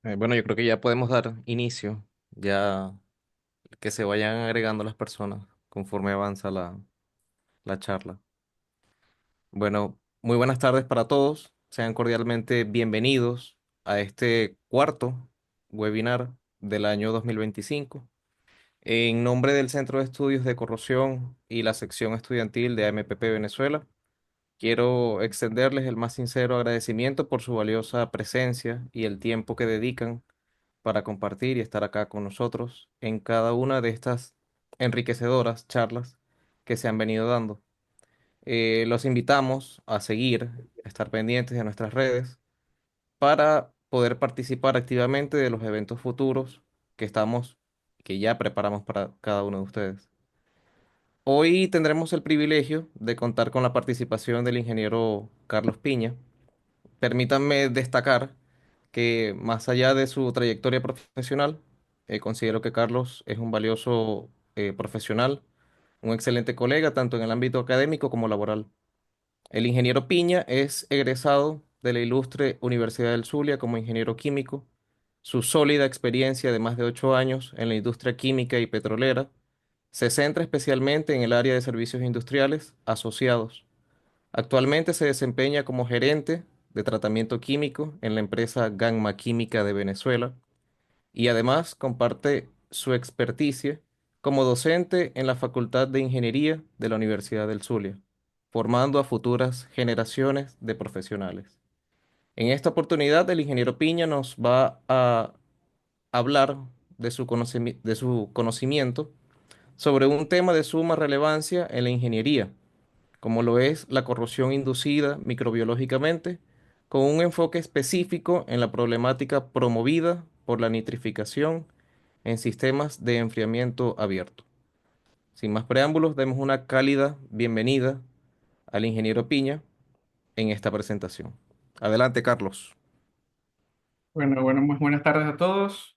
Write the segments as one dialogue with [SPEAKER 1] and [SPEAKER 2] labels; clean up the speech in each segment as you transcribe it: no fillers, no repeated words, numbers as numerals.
[SPEAKER 1] Bueno, yo creo que ya podemos dar inicio, ya que se vayan agregando las personas conforme avanza la charla. Bueno, muy buenas tardes para todos. Sean cordialmente bienvenidos a este cuarto webinar del año 2025. En nombre del Centro de Estudios de Corrosión y la sección estudiantil de AMPP Venezuela, quiero extenderles el más sincero agradecimiento por su valiosa presencia y el tiempo que dedican para compartir y estar acá con nosotros en cada una de estas enriquecedoras charlas que se han venido dando. Los invitamos a seguir, a estar pendientes de nuestras redes para poder participar activamente de los eventos futuros que ya preparamos para cada uno de ustedes. Hoy tendremos el privilegio de contar con la participación del ingeniero Carlos Piña. Permítanme destacar que más allá de su trayectoria profesional, considero que Carlos es un valioso profesional, un excelente colega tanto en el ámbito académico como laboral. El ingeniero Piña es egresado de la ilustre Universidad del Zulia como ingeniero químico. Su sólida experiencia de más de 8 años en la industria química y petrolera se centra especialmente en el área de servicios industriales asociados. Actualmente se desempeña como gerente de tratamiento químico en la empresa Gamma Química de Venezuela y además comparte su experticia como docente en la Facultad de Ingeniería de la Universidad del Zulia, formando a futuras generaciones de profesionales. En esta oportunidad, el ingeniero Piña nos va a hablar de su conocimiento sobre un tema de suma relevancia en la ingeniería, como lo es la corrosión inducida microbiológicamente, con un enfoque específico en la problemática promovida por la nitrificación en sistemas de enfriamiento abierto. Sin más preámbulos, demos una cálida bienvenida al ingeniero Piña en esta presentación. Adelante, Carlos.
[SPEAKER 2] Bueno, muy buenas tardes a todos.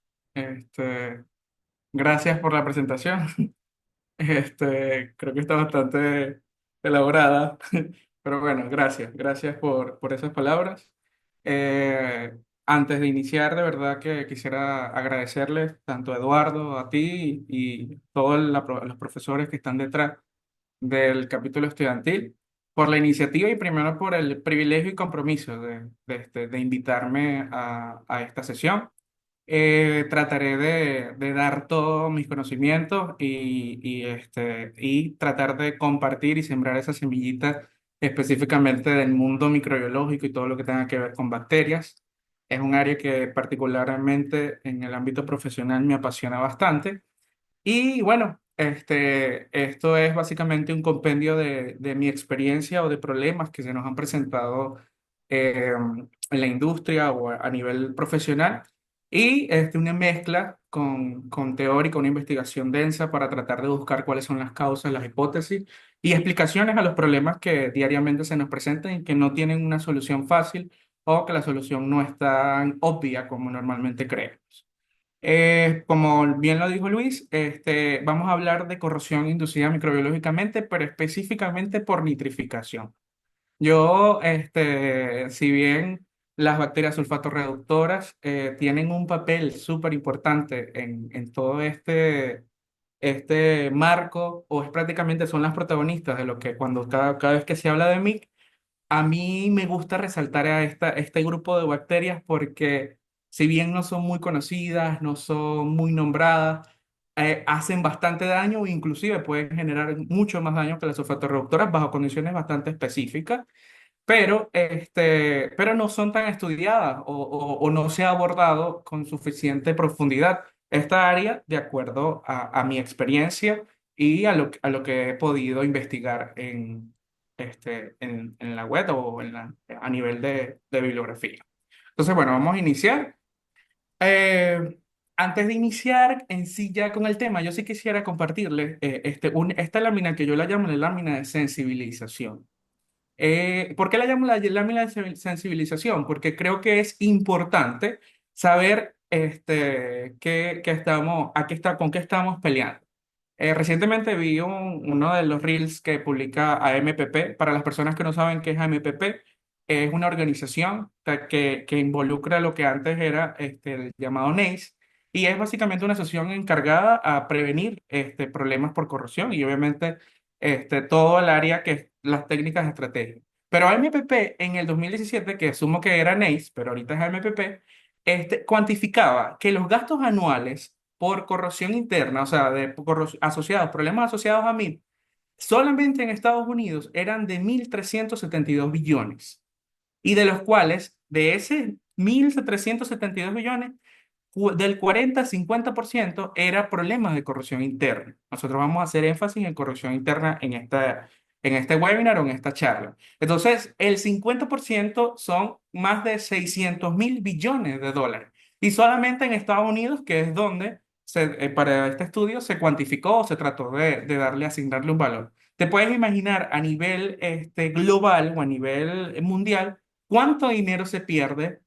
[SPEAKER 2] Gracias por la presentación. Creo que está bastante elaborada, pero bueno, gracias por esas palabras. Eh, Antes de iniciar, de verdad que quisiera agradecerles tanto a Eduardo, a ti y todos los profesores que están detrás del capítulo estudiantil por la iniciativa y primero por el privilegio y compromiso de invitarme a esta sesión. Trataré de dar todos mis conocimientos y tratar de compartir y sembrar esa semillita específicamente del mundo microbiológico y todo lo que tenga que ver con bacterias. Es un área que particularmente en el ámbito profesional me apasiona bastante. Y bueno, esto es básicamente un compendio de mi experiencia o de problemas que se nos han presentado en la industria o a nivel profesional y una mezcla con teórica, una investigación densa para tratar de buscar cuáles son las causas, las hipótesis y explicaciones a los problemas que diariamente se nos presentan y que no tienen una solución fácil o que la solución no es tan obvia como normalmente creemos. Como bien lo dijo Luis, vamos a hablar de corrosión inducida microbiológicamente, pero específicamente por nitrificación. Si bien las bacterias sulfatorreductoras tienen un papel súper importante en todo este marco, o es prácticamente son las protagonistas de lo que cuando cada vez que se habla de MIC, a mí me gusta resaltar a este grupo de bacterias porque si bien no son muy conocidas, no son muy nombradas, hacen bastante daño e inclusive pueden generar mucho más daño que las sulfatorreductoras bajo condiciones bastante específicas, pero no son tan estudiadas o no se ha abordado con suficiente profundidad esta área de acuerdo a mi experiencia y a lo que he podido investigar en la web o a nivel de bibliografía. Entonces, bueno, vamos a iniciar. Eh, Antes de iniciar en sí ya con el tema, yo sí quisiera compartirles esta lámina que yo la llamo la lámina de sensibilización. ¿Por qué la llamo la lámina de sensibilización? Porque creo que es importante saber con qué estamos peleando. Recientemente vi uno de los reels que publica AMPP. Para las personas que no saben qué es AMPP, es una organización que involucra lo que antes era el llamado NEIS, y es básicamente una asociación encargada a prevenir problemas por corrupción y obviamente todo el área que es las técnicas de estrategia. Pero AMPP en el 2017, que asumo que era NEIS, pero ahorita es AMPP, cuantificaba que los gastos anuales por corrupción interna, o sea, problemas asociados a MIP, solamente en Estados Unidos eran de 1.372 billones. Y de los cuales, de ese 1.372 billones, del 40 al 50% era problemas de corrupción interna. Nosotros vamos a hacer énfasis en corrupción interna en este webinar o en esta charla. Entonces, el 50% son más de 600.000 billones de dólares. Y solamente en Estados Unidos, que es donde para este estudio se cuantificó, se trató de asignarle un valor. Te puedes imaginar a nivel global o a nivel mundial cuánto dinero se pierde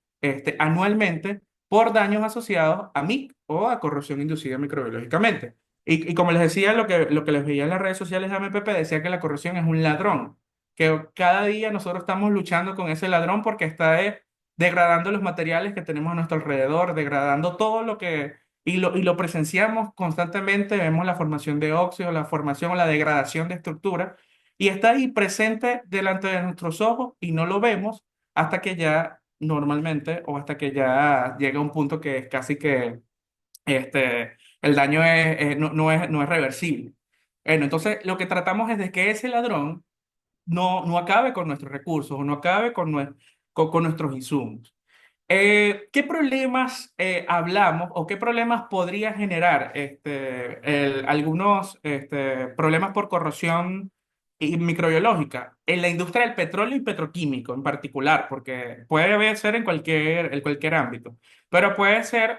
[SPEAKER 2] anualmente por daños asociados a MIC o a corrosión inducida microbiológicamente. Y como les decía, lo que les veía en las redes sociales de AMPP decía que la corrosión es un ladrón, que cada día nosotros estamos luchando con ese ladrón porque está degradando los materiales que tenemos a nuestro alrededor, degradando todo lo que... Y lo presenciamos constantemente, vemos la formación de óxidos, la formación o la degradación de estructuras, y está ahí presente delante de nuestros ojos y no lo vemos hasta que ya normalmente o hasta que ya llega un punto que es casi que el daño no es reversible. Bueno, entonces lo que tratamos es de que ese ladrón no acabe con nuestros recursos o no acabe con nuestros insumos. ¿Qué problemas hablamos o qué problemas podría generar algunos problemas por corrosión y microbiológica en la industria del petróleo y petroquímico en particular? Porque ser en cualquier ámbito, pero puede ser,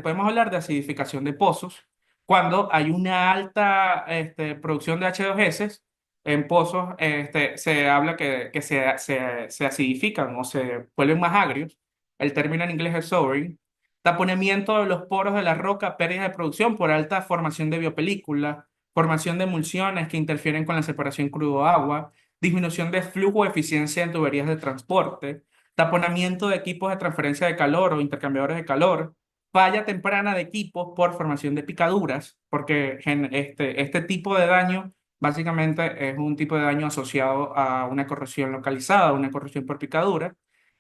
[SPEAKER 2] podemos hablar de acidificación de pozos cuando hay una alta producción de H2S. En pozos se habla que se acidifican o se vuelven más agrios. El término en inglés es souring. Taponamiento de los poros de la roca, pérdida de producción por alta formación de biopelículas, formación de emulsiones que interfieren con la separación crudo-agua, disminución de flujo o eficiencia en tuberías de transporte, taponamiento de equipos de transferencia de calor o intercambiadores de calor, falla temprana de equipos por formación de picaduras, porque este tipo de daño básicamente es un tipo de daño asociado a una corrosión localizada, una corrosión por picadura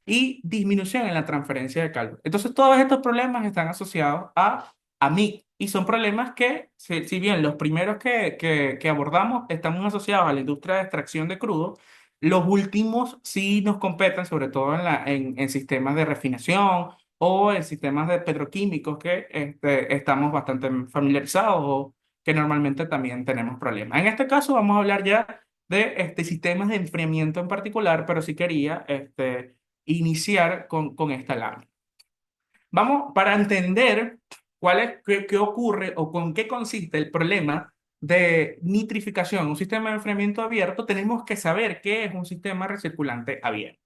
[SPEAKER 2] y disminución en la transferencia de calor. Entonces, todos estos problemas están asociados a MIC y son problemas que, si bien los primeros que abordamos están muy asociados a la industria de extracción de crudo, los últimos sí nos competen, sobre todo en sistemas de refinación o en sistemas de petroquímicos que estamos bastante familiarizados o que normalmente también tenemos problemas. En este caso, vamos a hablar ya de sistemas de enfriamiento en particular, pero sí quería iniciar con esta lámina. Vamos, para entender qué ocurre o con qué consiste el problema de nitrificación, un sistema de enfriamiento abierto, tenemos que saber qué es un sistema recirculante abierto.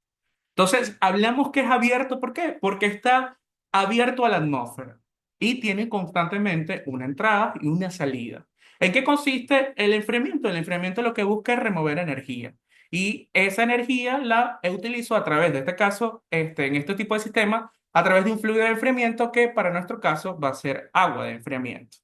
[SPEAKER 2] Entonces, hablamos que es abierto, ¿por qué? Porque está abierto a la atmósfera y tiene constantemente una entrada y una salida. ¿En qué consiste el enfriamiento? El enfriamiento lo que busca es remover energía. Y esa energía la utilizo a través de este caso, en este tipo de sistema, a través de un fluido de enfriamiento que para nuestro caso va a ser agua de enfriamiento,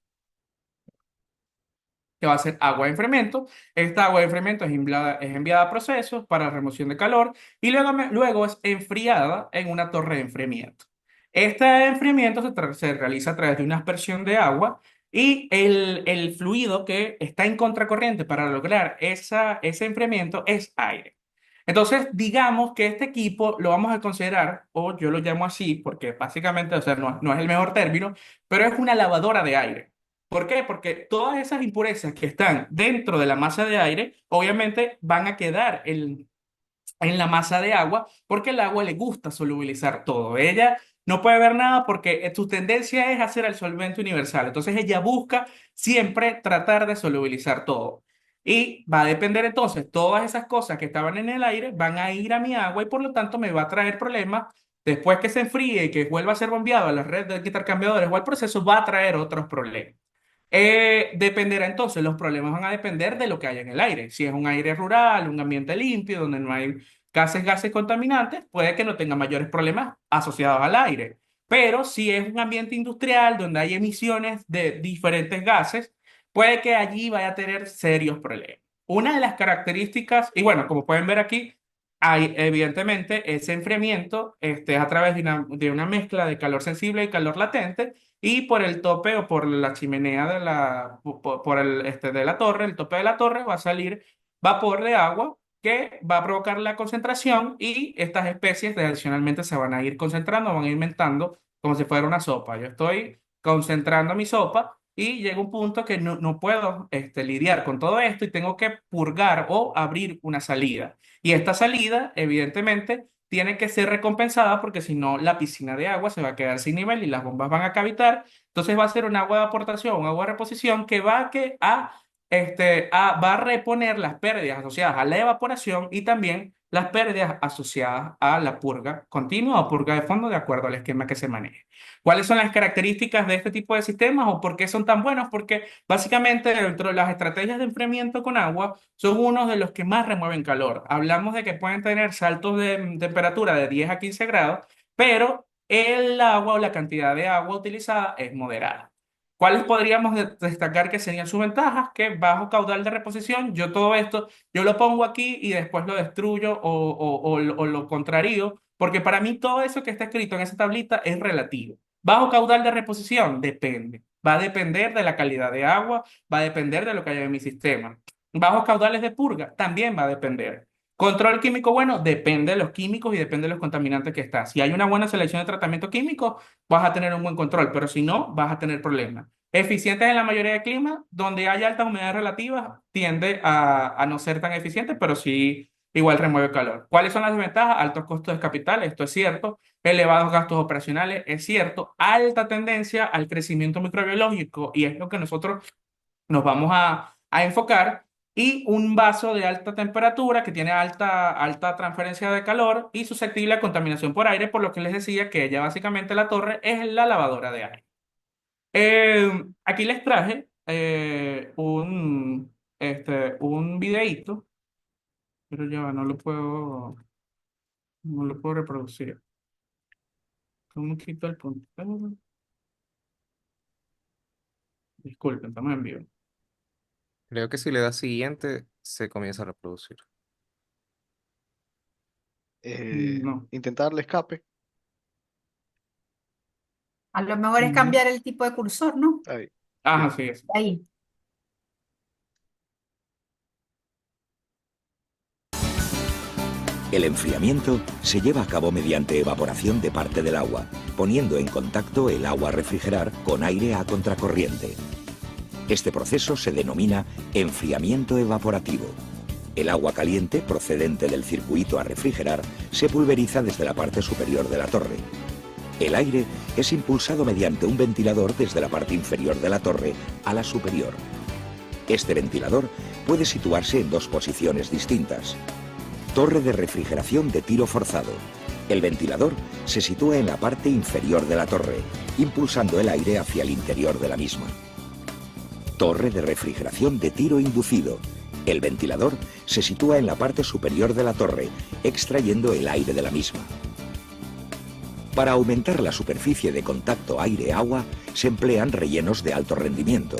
[SPEAKER 2] que va a ser agua de enfriamiento. Esta agua de enfriamiento es enviada a procesos para remoción de calor y luego es enfriada en una torre de enfriamiento. Este enfriamiento se realiza a través de una aspersión de agua y el fluido que está en contracorriente para lograr ese enfriamiento es aire. Entonces, digamos que este equipo lo vamos a considerar, o yo lo llamo así, porque básicamente, o sea, no es el mejor término, pero es una lavadora de aire. ¿Por qué? Porque todas esas impurezas que están dentro de la masa de aire, obviamente van a quedar en la masa de agua, porque el agua le gusta solubilizar todo. Ella no puede ver nada porque su tendencia es hacer el solvente universal. Entonces ella busca siempre tratar de solubilizar todo. Y va a depender entonces, todas esas cosas que estaban en el aire van a ir a mi agua y por lo tanto me va a traer problemas. Después que se enfríe y que vuelva a ser bombeado a la red de intercambiadores o al proceso, va a traer otros problemas. Dependerá entonces, los problemas van a depender de lo que haya en el aire. Si es un aire rural, un ambiente limpio, donde no hay gases contaminantes, puede que no tenga mayores problemas asociados al aire. Pero si es un ambiente industrial donde hay emisiones de diferentes gases, puede que allí vaya a tener serios problemas. Una de las características, y bueno, como pueden ver aquí, hay evidentemente ese enfriamiento es a través de una mezcla de calor sensible y calor latente, y por el tope o por la chimenea de por el, de la torre, el tope de la torre va a salir vapor de agua que va a provocar la concentración y estas especies adicionalmente se van a ir concentrando, van a ir aumentando como si fuera una sopa. Yo estoy concentrando mi sopa y llega un punto que no puedo lidiar con todo esto y tengo que purgar o abrir una salida. Y esta salida, evidentemente, tiene que ser recompensada porque si no, la piscina de agua se va a quedar sin nivel y las bombas van a cavitar. Entonces va a ser un agua de aportación, un agua de reposición que va a reponer las pérdidas asociadas a la evaporación y también las pérdidas asociadas a la purga continua o purga de fondo de acuerdo al esquema que se maneje. ¿Cuáles son las características de este tipo de sistemas o por qué son tan buenos? Porque básicamente dentro de las estrategias de enfriamiento con agua son unos de los que más remueven calor. Hablamos de que pueden tener saltos de temperatura de 10 a 15 grados, pero el agua o la cantidad de agua utilizada es moderada. ¿Cuáles podríamos destacar que serían sus ventajas? Que bajo caudal de reposición, yo todo esto, yo lo pongo aquí y después lo destruyo o lo contrarío, porque para mí todo eso que está escrito en esa tablita es relativo. Bajo caudal de reposición, depende. Va a depender de la calidad de agua, va a depender de lo que haya en mi sistema. Bajos caudales de purga, también va a depender. Control químico bueno, depende de los químicos y depende de los contaminantes que están. Si hay una buena selección de tratamiento químico, vas a tener un buen control, pero si no, vas a tener problemas. Eficientes en la mayoría de climas, donde hay altas humedades relativas, tiende a no ser tan eficiente, pero sí igual remueve calor. ¿Cuáles son las desventajas? Altos costos de capital, esto es cierto. Elevados gastos operacionales, es cierto. Alta tendencia al crecimiento microbiológico, y es lo que nosotros nos vamos a enfocar. Y un vaso de alta temperatura que tiene alta transferencia de calor y susceptible a contaminación por aire, por lo que les decía que ella básicamente la torre es la lavadora de aire. Aquí les traje un videíto, pero ya no lo puedo reproducir. ¿Cómo quito el punto? Disculpen, estamos en vivo.
[SPEAKER 1] Creo que si le das siguiente, se comienza a reproducir.
[SPEAKER 2] No.
[SPEAKER 3] Intentar el escape.
[SPEAKER 4] A lo mejor es
[SPEAKER 2] Ujú.
[SPEAKER 4] cambiar el tipo de cursor, ¿no?
[SPEAKER 3] Ahí,
[SPEAKER 2] Ajá,
[SPEAKER 3] bien.
[SPEAKER 2] sí es.
[SPEAKER 4] Ahí.
[SPEAKER 5] El enfriamiento se lleva a cabo mediante evaporación de parte del agua, poniendo en contacto el agua a refrigerar con aire a contracorriente. Este proceso se denomina enfriamiento evaporativo. El agua caliente procedente del circuito a refrigerar se pulveriza desde la parte superior de la torre. El aire es impulsado mediante un ventilador desde la parte inferior de la torre a la superior. Este ventilador puede situarse en dos posiciones distintas. Torre de refrigeración de tiro forzado. El ventilador se sitúa en la parte inferior de la torre, impulsando el aire hacia el interior de la misma. Torre de refrigeración de tiro inducido. El ventilador se sitúa en la parte superior de la torre, extrayendo el aire de la misma. Para aumentar la superficie de contacto aire-agua, se emplean rellenos de alto rendimiento.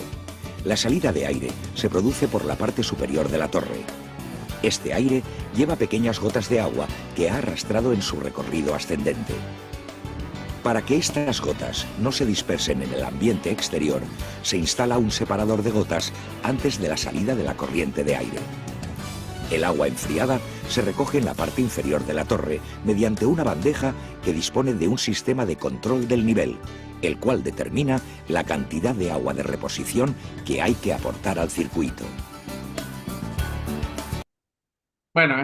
[SPEAKER 5] La salida de aire se produce por la parte superior de la torre. Este aire lleva pequeñas gotas de agua que ha arrastrado en su recorrido ascendente. Para que estas gotas no se dispersen en el ambiente exterior, se instala un separador de gotas antes de la salida de la corriente de aire. El agua enfriada se recoge en la parte inferior de la torre mediante una bandeja que dispone de un sistema de control del nivel, el cual determina la cantidad de agua de reposición que hay que aportar al circuito.
[SPEAKER 2] Bueno,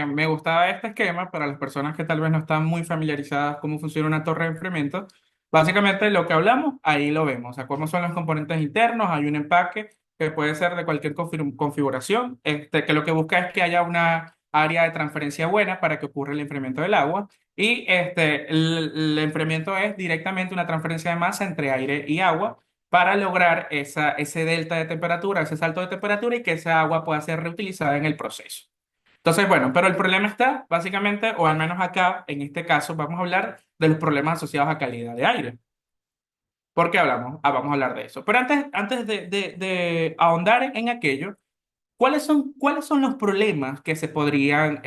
[SPEAKER 2] me gustaba este esquema para las personas que tal vez no están muy familiarizadas cómo funciona una torre de enfriamiento. Básicamente lo que hablamos, ahí lo vemos. O sea, cómo son los componentes internos, hay un empaque que puede ser de cualquier configuración, que lo que busca es que haya una área de transferencia buena para que ocurra el enfriamiento del agua. Y el enfriamiento es directamente una transferencia de masa entre aire y agua para lograr ese delta de temperatura, ese salto de temperatura y que esa agua pueda ser reutilizada en el proceso. Entonces, bueno, pero el problema está básicamente, o al menos acá, en este caso, vamos a hablar de los problemas asociados a calidad de aire. ¿Por qué hablamos? Vamos a hablar de eso. Pero antes de ahondar en aquello, cuáles son los problemas que se podrían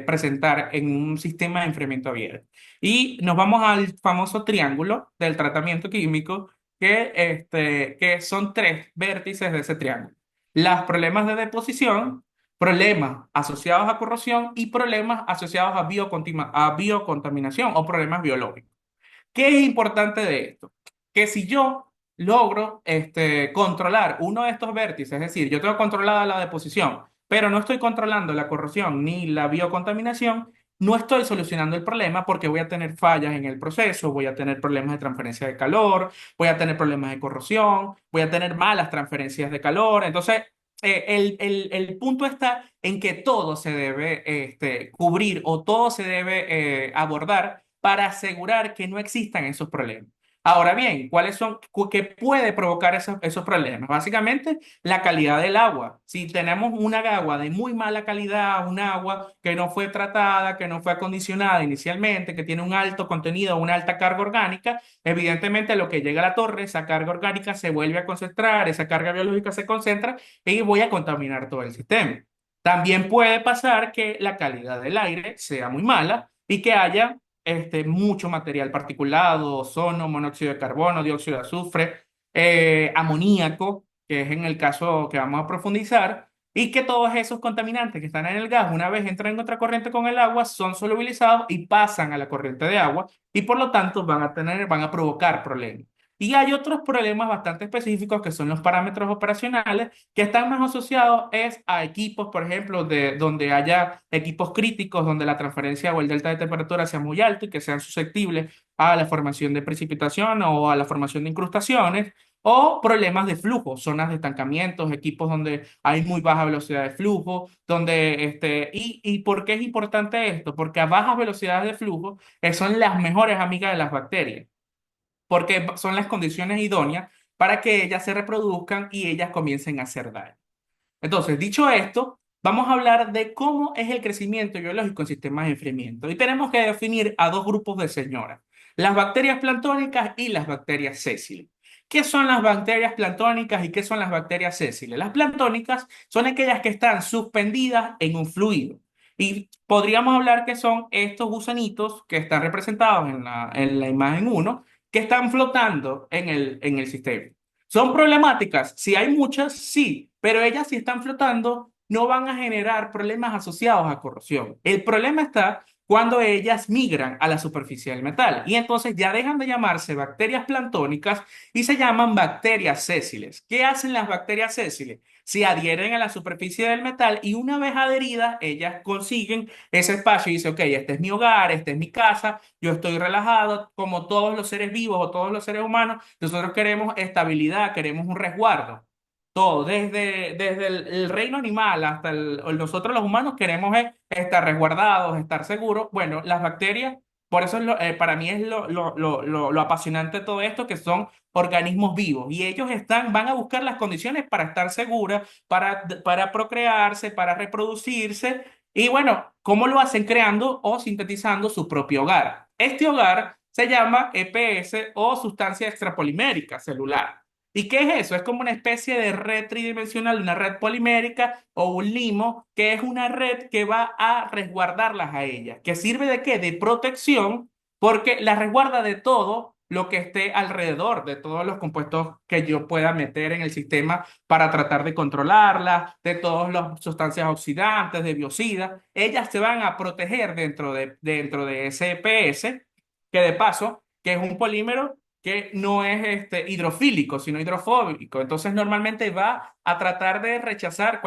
[SPEAKER 2] presentar en un sistema de enfriamiento abierto? Y nos vamos al famoso triángulo del tratamiento químico, que son tres vértices de ese triángulo. Los problemas de deposición, problemas asociados a corrosión y problemas asociados a a biocontaminación o problemas biológicos. ¿Qué es importante de esto? Que si yo logro controlar uno de estos vértices, es decir, yo tengo controlada la deposición, pero no estoy controlando la corrosión ni la biocontaminación, no estoy solucionando el problema porque voy a tener fallas en el proceso, voy a tener problemas de transferencia de calor, voy a tener problemas de corrosión, voy a tener malas transferencias de calor. Entonces, el punto está en que todo se debe cubrir o todo se debe abordar para asegurar que no existan esos problemas. Ahora bien, ¿qué puede provocar esos problemas? Básicamente, la calidad del agua. Si tenemos una agua de muy mala calidad, un agua que no fue tratada, que no fue acondicionada inicialmente, que tiene un alto contenido, una alta carga orgánica, evidentemente lo que llega a la torre, esa carga orgánica se vuelve a concentrar, esa carga biológica se concentra y voy a contaminar todo el sistema. También puede pasar que la calidad del aire sea muy mala y que haya mucho material particulado, ozono, monóxido de carbono, dióxido de azufre, amoníaco, que es en el caso que vamos a profundizar, y que todos esos contaminantes que están en el gas, una vez entran en otra corriente con el agua, son solubilizados y pasan a la corriente de agua, y por lo tanto van a provocar problemas. Y hay otros problemas bastante específicos que son los parámetros operacionales que están más asociados a equipos, por ejemplo, donde haya equipos críticos, donde la transferencia o el delta de temperatura sea muy alto y que sean susceptibles a la formación de precipitación o a la formación de incrustaciones, o problemas de flujo, zonas de estancamientos, equipos donde hay muy baja velocidad de flujo, ¿y por qué es importante esto? Porque a bajas velocidades de flujo son las mejores amigas de las bacterias porque son las condiciones idóneas para que ellas se reproduzcan y ellas comiencen a hacer daño. Entonces, dicho esto, vamos a hablar de cómo es el crecimiento biológico en sistemas de enfriamiento. Y tenemos que definir a dos grupos de señoras, las bacterias planctónicas y las bacterias sésiles. ¿Qué son las bacterias planctónicas y qué son las bacterias sésiles? Las planctónicas son aquellas que están suspendidas en un fluido. Y podríamos hablar que son estos gusanitos que están representados en la imagen uno que están flotando en el sistema. ¿Son problemáticas? Si hay muchas, sí, pero ellas si están flotando no van a generar problemas asociados a corrosión. El problema está cuando ellas migran a la superficie del metal y entonces ya dejan de llamarse bacterias planctónicas y se llaman bacterias sésiles. ¿Qué hacen las bacterias sésiles? Se adhieren a la superficie del metal y una vez adheridas, ellas consiguen ese espacio y dicen, ok, este es mi hogar, esta es mi casa, yo estoy relajado, como todos los seres vivos o todos los seres humanos, nosotros queremos estabilidad, queremos un resguardo. Todo, desde el reino animal hasta nosotros los humanos queremos estar resguardados, estar seguros. Bueno, las bacterias, por eso para mí es lo apasionante de todo esto, que son organismos vivos y ellos van a buscar las condiciones para estar seguras, para procrearse, para reproducirse. Y bueno, ¿cómo lo hacen? Creando o sintetizando su propio hogar. Este hogar se llama EPS o sustancia extrapolimérica celular. ¿Y qué es eso? Es como una especie de red tridimensional, una red polimérica o un limo, que es una red que va a resguardarlas a ellas. ¿Que sirve de qué? De protección, porque las resguarda de todo lo que esté alrededor, de todos los compuestos que yo pueda meter en el sistema para tratar de controlarlas, de todas las sustancias oxidantes, de biocidas. Ellas se van a proteger dentro de ese EPS, que de paso, que es un polímero que no es hidrofílico, sino hidrofóbico. Entonces, normalmente va a tratar de rechazar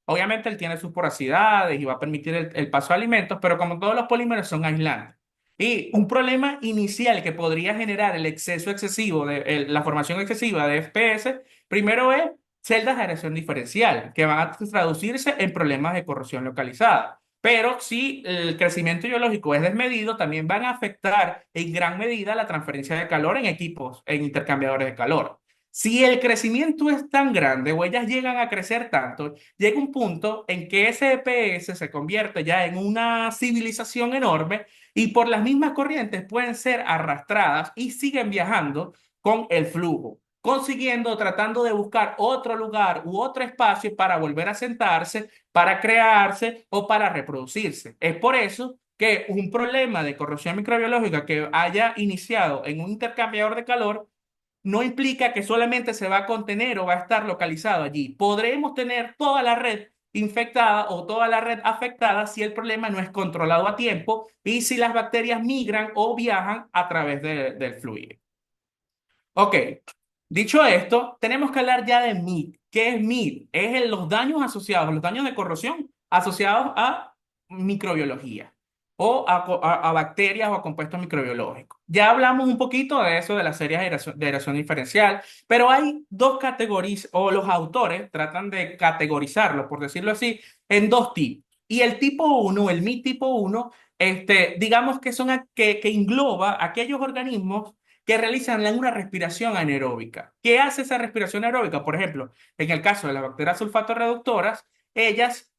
[SPEAKER 2] obviamente él tiene sus porosidades y va a permitir el paso de alimentos, pero como todos los polímeros son aislantes. Y un problema inicial que podría generar el exceso excesivo, la formación excesiva de FPS, primero es celdas de aireación diferencial, que van a traducirse en problemas de corrosión localizada. Pero si el crecimiento biológico es desmedido, también van a afectar en gran medida la transferencia de calor en equipos, en intercambiadores de calor. Si el crecimiento es tan grande o ellas llegan a crecer tanto, llega un punto en que ese EPS se convierte ya en una civilización enorme y por las mismas corrientes pueden ser arrastradas y siguen viajando con el flujo, consiguiendo, tratando de buscar otro lugar u otro espacio para volver a sentarse, para crearse o para reproducirse. Es por eso que un problema de corrosión microbiológica que haya iniciado en un intercambiador de calor no implica que solamente se va a contener o va a estar localizado allí. Podremos tener toda la red infectada o toda la red afectada si el problema no es controlado a tiempo y si las bacterias migran o viajan a través del fluido. Ok, dicho esto, tenemos que hablar ya de MIT. ¿Qué es MIT? Los daños asociados, los daños de corrosión asociados a microbiología o a bacterias o a compuestos microbiológicos. Ya hablamos un poquito de eso, de las series de aeración diferencial, pero hay dos categorías, o los autores tratan de categorizarlo, por decirlo así, en dos tipos. Y el tipo uno, el MIT tipo uno, digamos que que engloba aquellos organismos que realizan una respiración anaeróbica. ¿Qué hace esa respiración anaeróbica? Por ejemplo, en el caso de las bacterias sulfato reductoras, ellas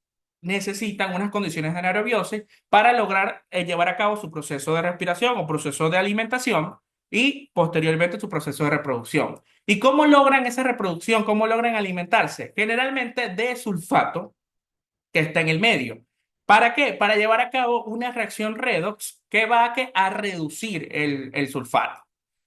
[SPEAKER 2] necesitan unas condiciones de anaerobiosis para lograr llevar a cabo su proceso de respiración o proceso de alimentación y posteriormente su proceso de reproducción. ¿Y cómo logran esa reproducción? ¿Cómo logran alimentarse? Generalmente de sulfato que está en el medio. ¿Para qué? Para llevar a cabo una reacción redox que va a reducir el sulfato.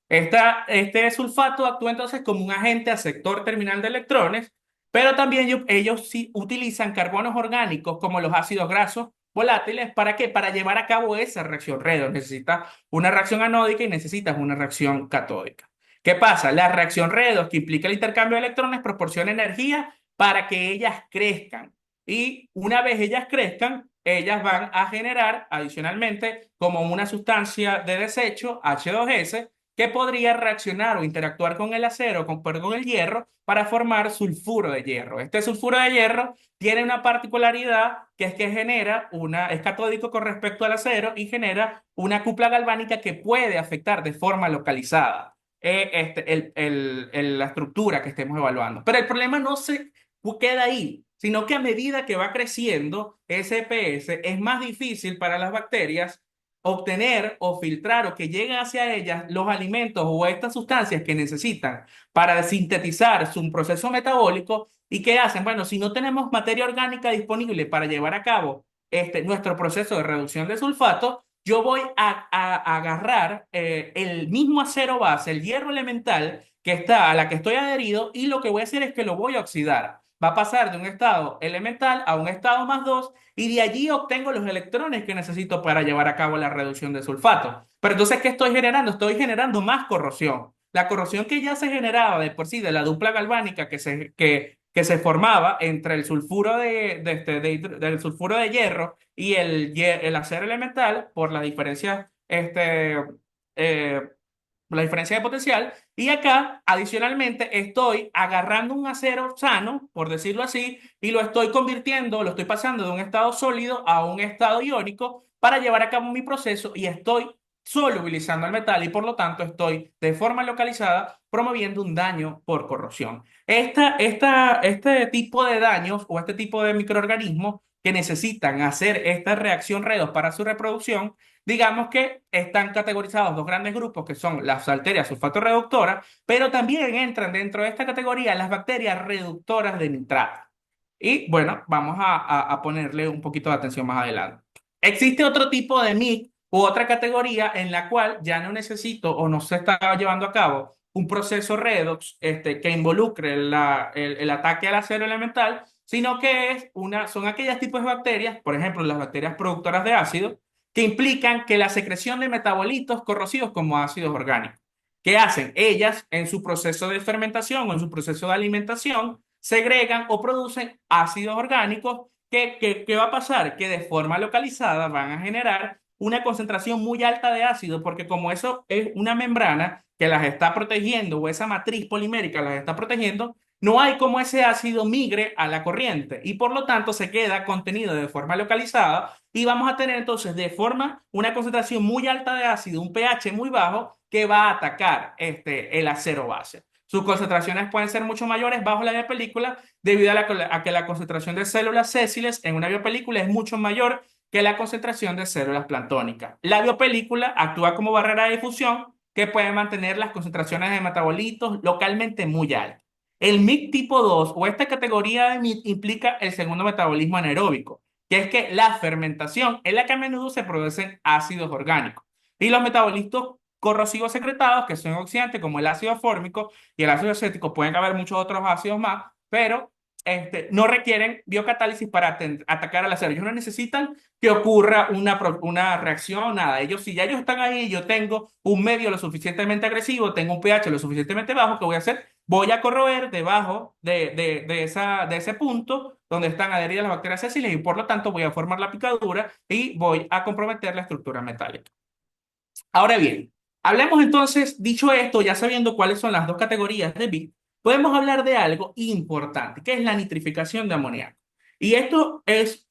[SPEAKER 2] Este sulfato actúa entonces como un agente aceptor terminal de electrones, pero también ellos sí utilizan carbonos orgánicos como los ácidos grasos volátiles. ¿Para qué? Para llevar a cabo esa reacción redox. Necesitas una reacción anódica y necesitas una reacción catódica. ¿Qué pasa? La reacción redox, que implica el intercambio de electrones, proporciona energía para que ellas crezcan. Y una vez ellas crezcan, ellas van a generar adicionalmente como una sustancia de desecho, H2S, que podría reaccionar o interactuar con el acero, con el hierro, para formar sulfuro de hierro. Este sulfuro de hierro tiene una particularidad que es que es catódico con respecto al acero y genera una cupla galvánica que puede afectar de forma localizada la estructura que estemos evaluando. Pero el problema no se queda ahí, sino que a medida que va creciendo ese EPS, es más difícil para las bacterias obtener o filtrar o que lleguen hacia ellas los alimentos o estas sustancias que necesitan para sintetizar su proceso metabólico. ¿Y qué hacen? Bueno, si no tenemos materia orgánica disponible para llevar a cabo nuestro proceso de reducción de sulfato, yo voy a agarrar el mismo acero base, el hierro elemental que está a la que estoy adherido, y lo que voy a hacer es que lo voy a oxidar. Va a pasar de un estado elemental a un estado +2 y de allí obtengo los electrones que necesito para llevar a cabo la reducción de sulfato. Pero entonces, ¿qué estoy generando? Estoy generando más corrosión. La corrosión que ya se generaba de por sí de la dupla galvánica que se formaba entre el sulfuro del sulfuro de hierro y el acero elemental por eh, la diferencia de potencial. Y acá, adicionalmente, estoy agarrando un acero sano, por decirlo así, y lo estoy convirtiendo, lo estoy pasando de un estado sólido a un estado iónico para llevar a cabo mi proceso y estoy solubilizando el metal y por lo tanto estoy de forma localizada promoviendo un daño por corrosión. Este tipo de daños o este tipo de microorganismos que necesitan hacer esta reacción redox para su reproducción, digamos que están categorizados dos grandes grupos que son las bacterias sulfato-reductoras, pero también entran dentro de esta categoría las bacterias reductoras de nitrato. Y bueno, vamos a ponerle un poquito de atención más adelante. Existe otro tipo de MIC u otra categoría en la cual ya no necesito o no se está llevando a cabo un proceso redox que involucre el ataque al acero elemental, sino que son aquellos tipos de bacterias, por ejemplo, las bacterias productoras de ácido, que implican que la secreción de metabolitos corrosivos como ácidos orgánicos. ¿Qué hacen? Ellas, en su proceso de fermentación o en su proceso de alimentación, segregan o producen ácidos orgánicos ¿qué va a pasar? Que de forma localizada van a generar una concentración muy alta de ácido, porque como eso es una membrana que las está protegiendo o esa matriz polimérica las está protegiendo, no hay como ese ácido migre a la corriente y por lo tanto se queda contenido de forma localizada y vamos a tener entonces de forma una concentración muy alta de ácido, un pH muy bajo que va a atacar el acero base. sus concentraciones pueden ser mucho mayores bajo la biopelícula debido a que la concentración de células sesiles en una biopelícula es mucho mayor que la concentración de células planctónicas. La biopelícula actúa como barrera de difusión que puede mantener las concentraciones de metabolitos localmente muy altas. El MIC tipo 2 o esta categoría de MIC implica el segundo metabolismo anaeróbico, que es que la fermentación en la que a menudo se producen ácidos orgánicos. Y los metabolitos corrosivos secretados, que son oxidantes, como el ácido fórmico y el ácido acético, pueden haber muchos otros ácidos más, pero no requieren biocatálisis para atacar al acero. Ellos no necesitan que ocurra una reacción, nada. Ellos, si ya ellos están ahí, yo tengo un medio lo suficientemente agresivo, tengo un pH lo suficientemente bajo, ¿qué voy a hacer? Voy a corroer debajo de ese punto donde están adheridas las bacterias sésiles y por lo tanto voy a formar la picadura y voy a comprometer la estructura metálica. Ahora bien, hablemos entonces, dicho esto, ya sabiendo cuáles son las dos categorías de BIC, podemos hablar de algo importante, que es la nitrificación de amoníaco. Y esto es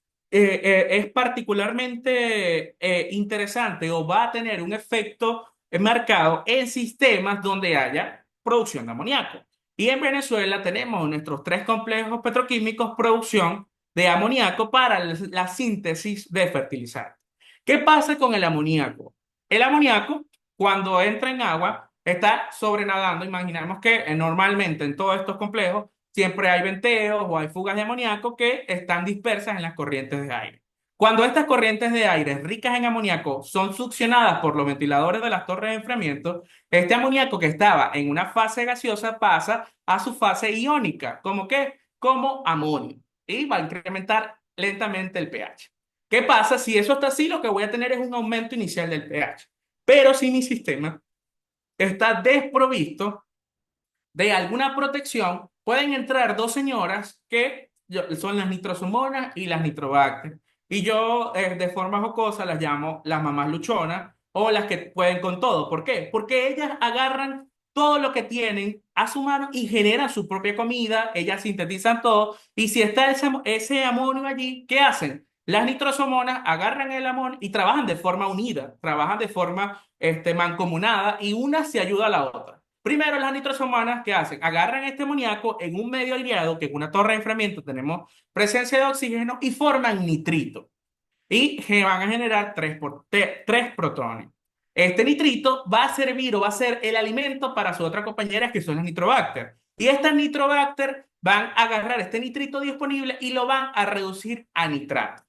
[SPEAKER 2] particularmente interesante o va a tener un efecto marcado en sistemas donde haya producción de amoníaco. Y en Venezuela tenemos nuestros tres complejos petroquímicos producción de amoníaco para la síntesis de fertilizantes. ¿Qué pasa con el amoníaco? El amoníaco, cuando entra en agua, está sobrenadando. Imaginemos que normalmente en todos estos complejos siempre hay venteos o hay fugas de amoníaco que están dispersas en las corrientes de aire. Cuando estas corrientes de aire ricas en amoníaco son succionadas por los ventiladores de las torres de enfriamiento, este amoníaco que estaba en una fase gaseosa pasa a su fase iónica. ¿Cómo qué? Como amonio. Y va a incrementar lentamente el pH. ¿Qué pasa? Si eso está así, lo que voy a tener es un aumento inicial del pH. Pero si mi sistema está desprovisto de alguna protección, pueden entrar dos señoras que son las nitrosomonas y las nitrobacter. Y yo, de forma jocosa, las llamo las mamás luchonas o las que pueden con todo. ¿Por qué? Porque ellas agarran todo lo que tienen a su mano y generan su propia comida, ellas sintetizan todo, y si está ese amonio allí, ¿qué hacen? Las nitrosomonas agarran el amonio y trabajan de forma unida, trabajan de forma mancomunada y una se ayuda a la otra. Primero, las nitrosomonas, ¿qué hacen? Agarran este amoníaco en un medio aireado, que en una torre de enfriamiento tenemos presencia de oxígeno, y forman nitrito. Y van a generar tres protones. Este nitrito va a servir o va a ser el alimento para sus otras compañeras que son las nitrobacter. Y estas nitrobacter van a agarrar este nitrito disponible y lo van a reducir a nitrato.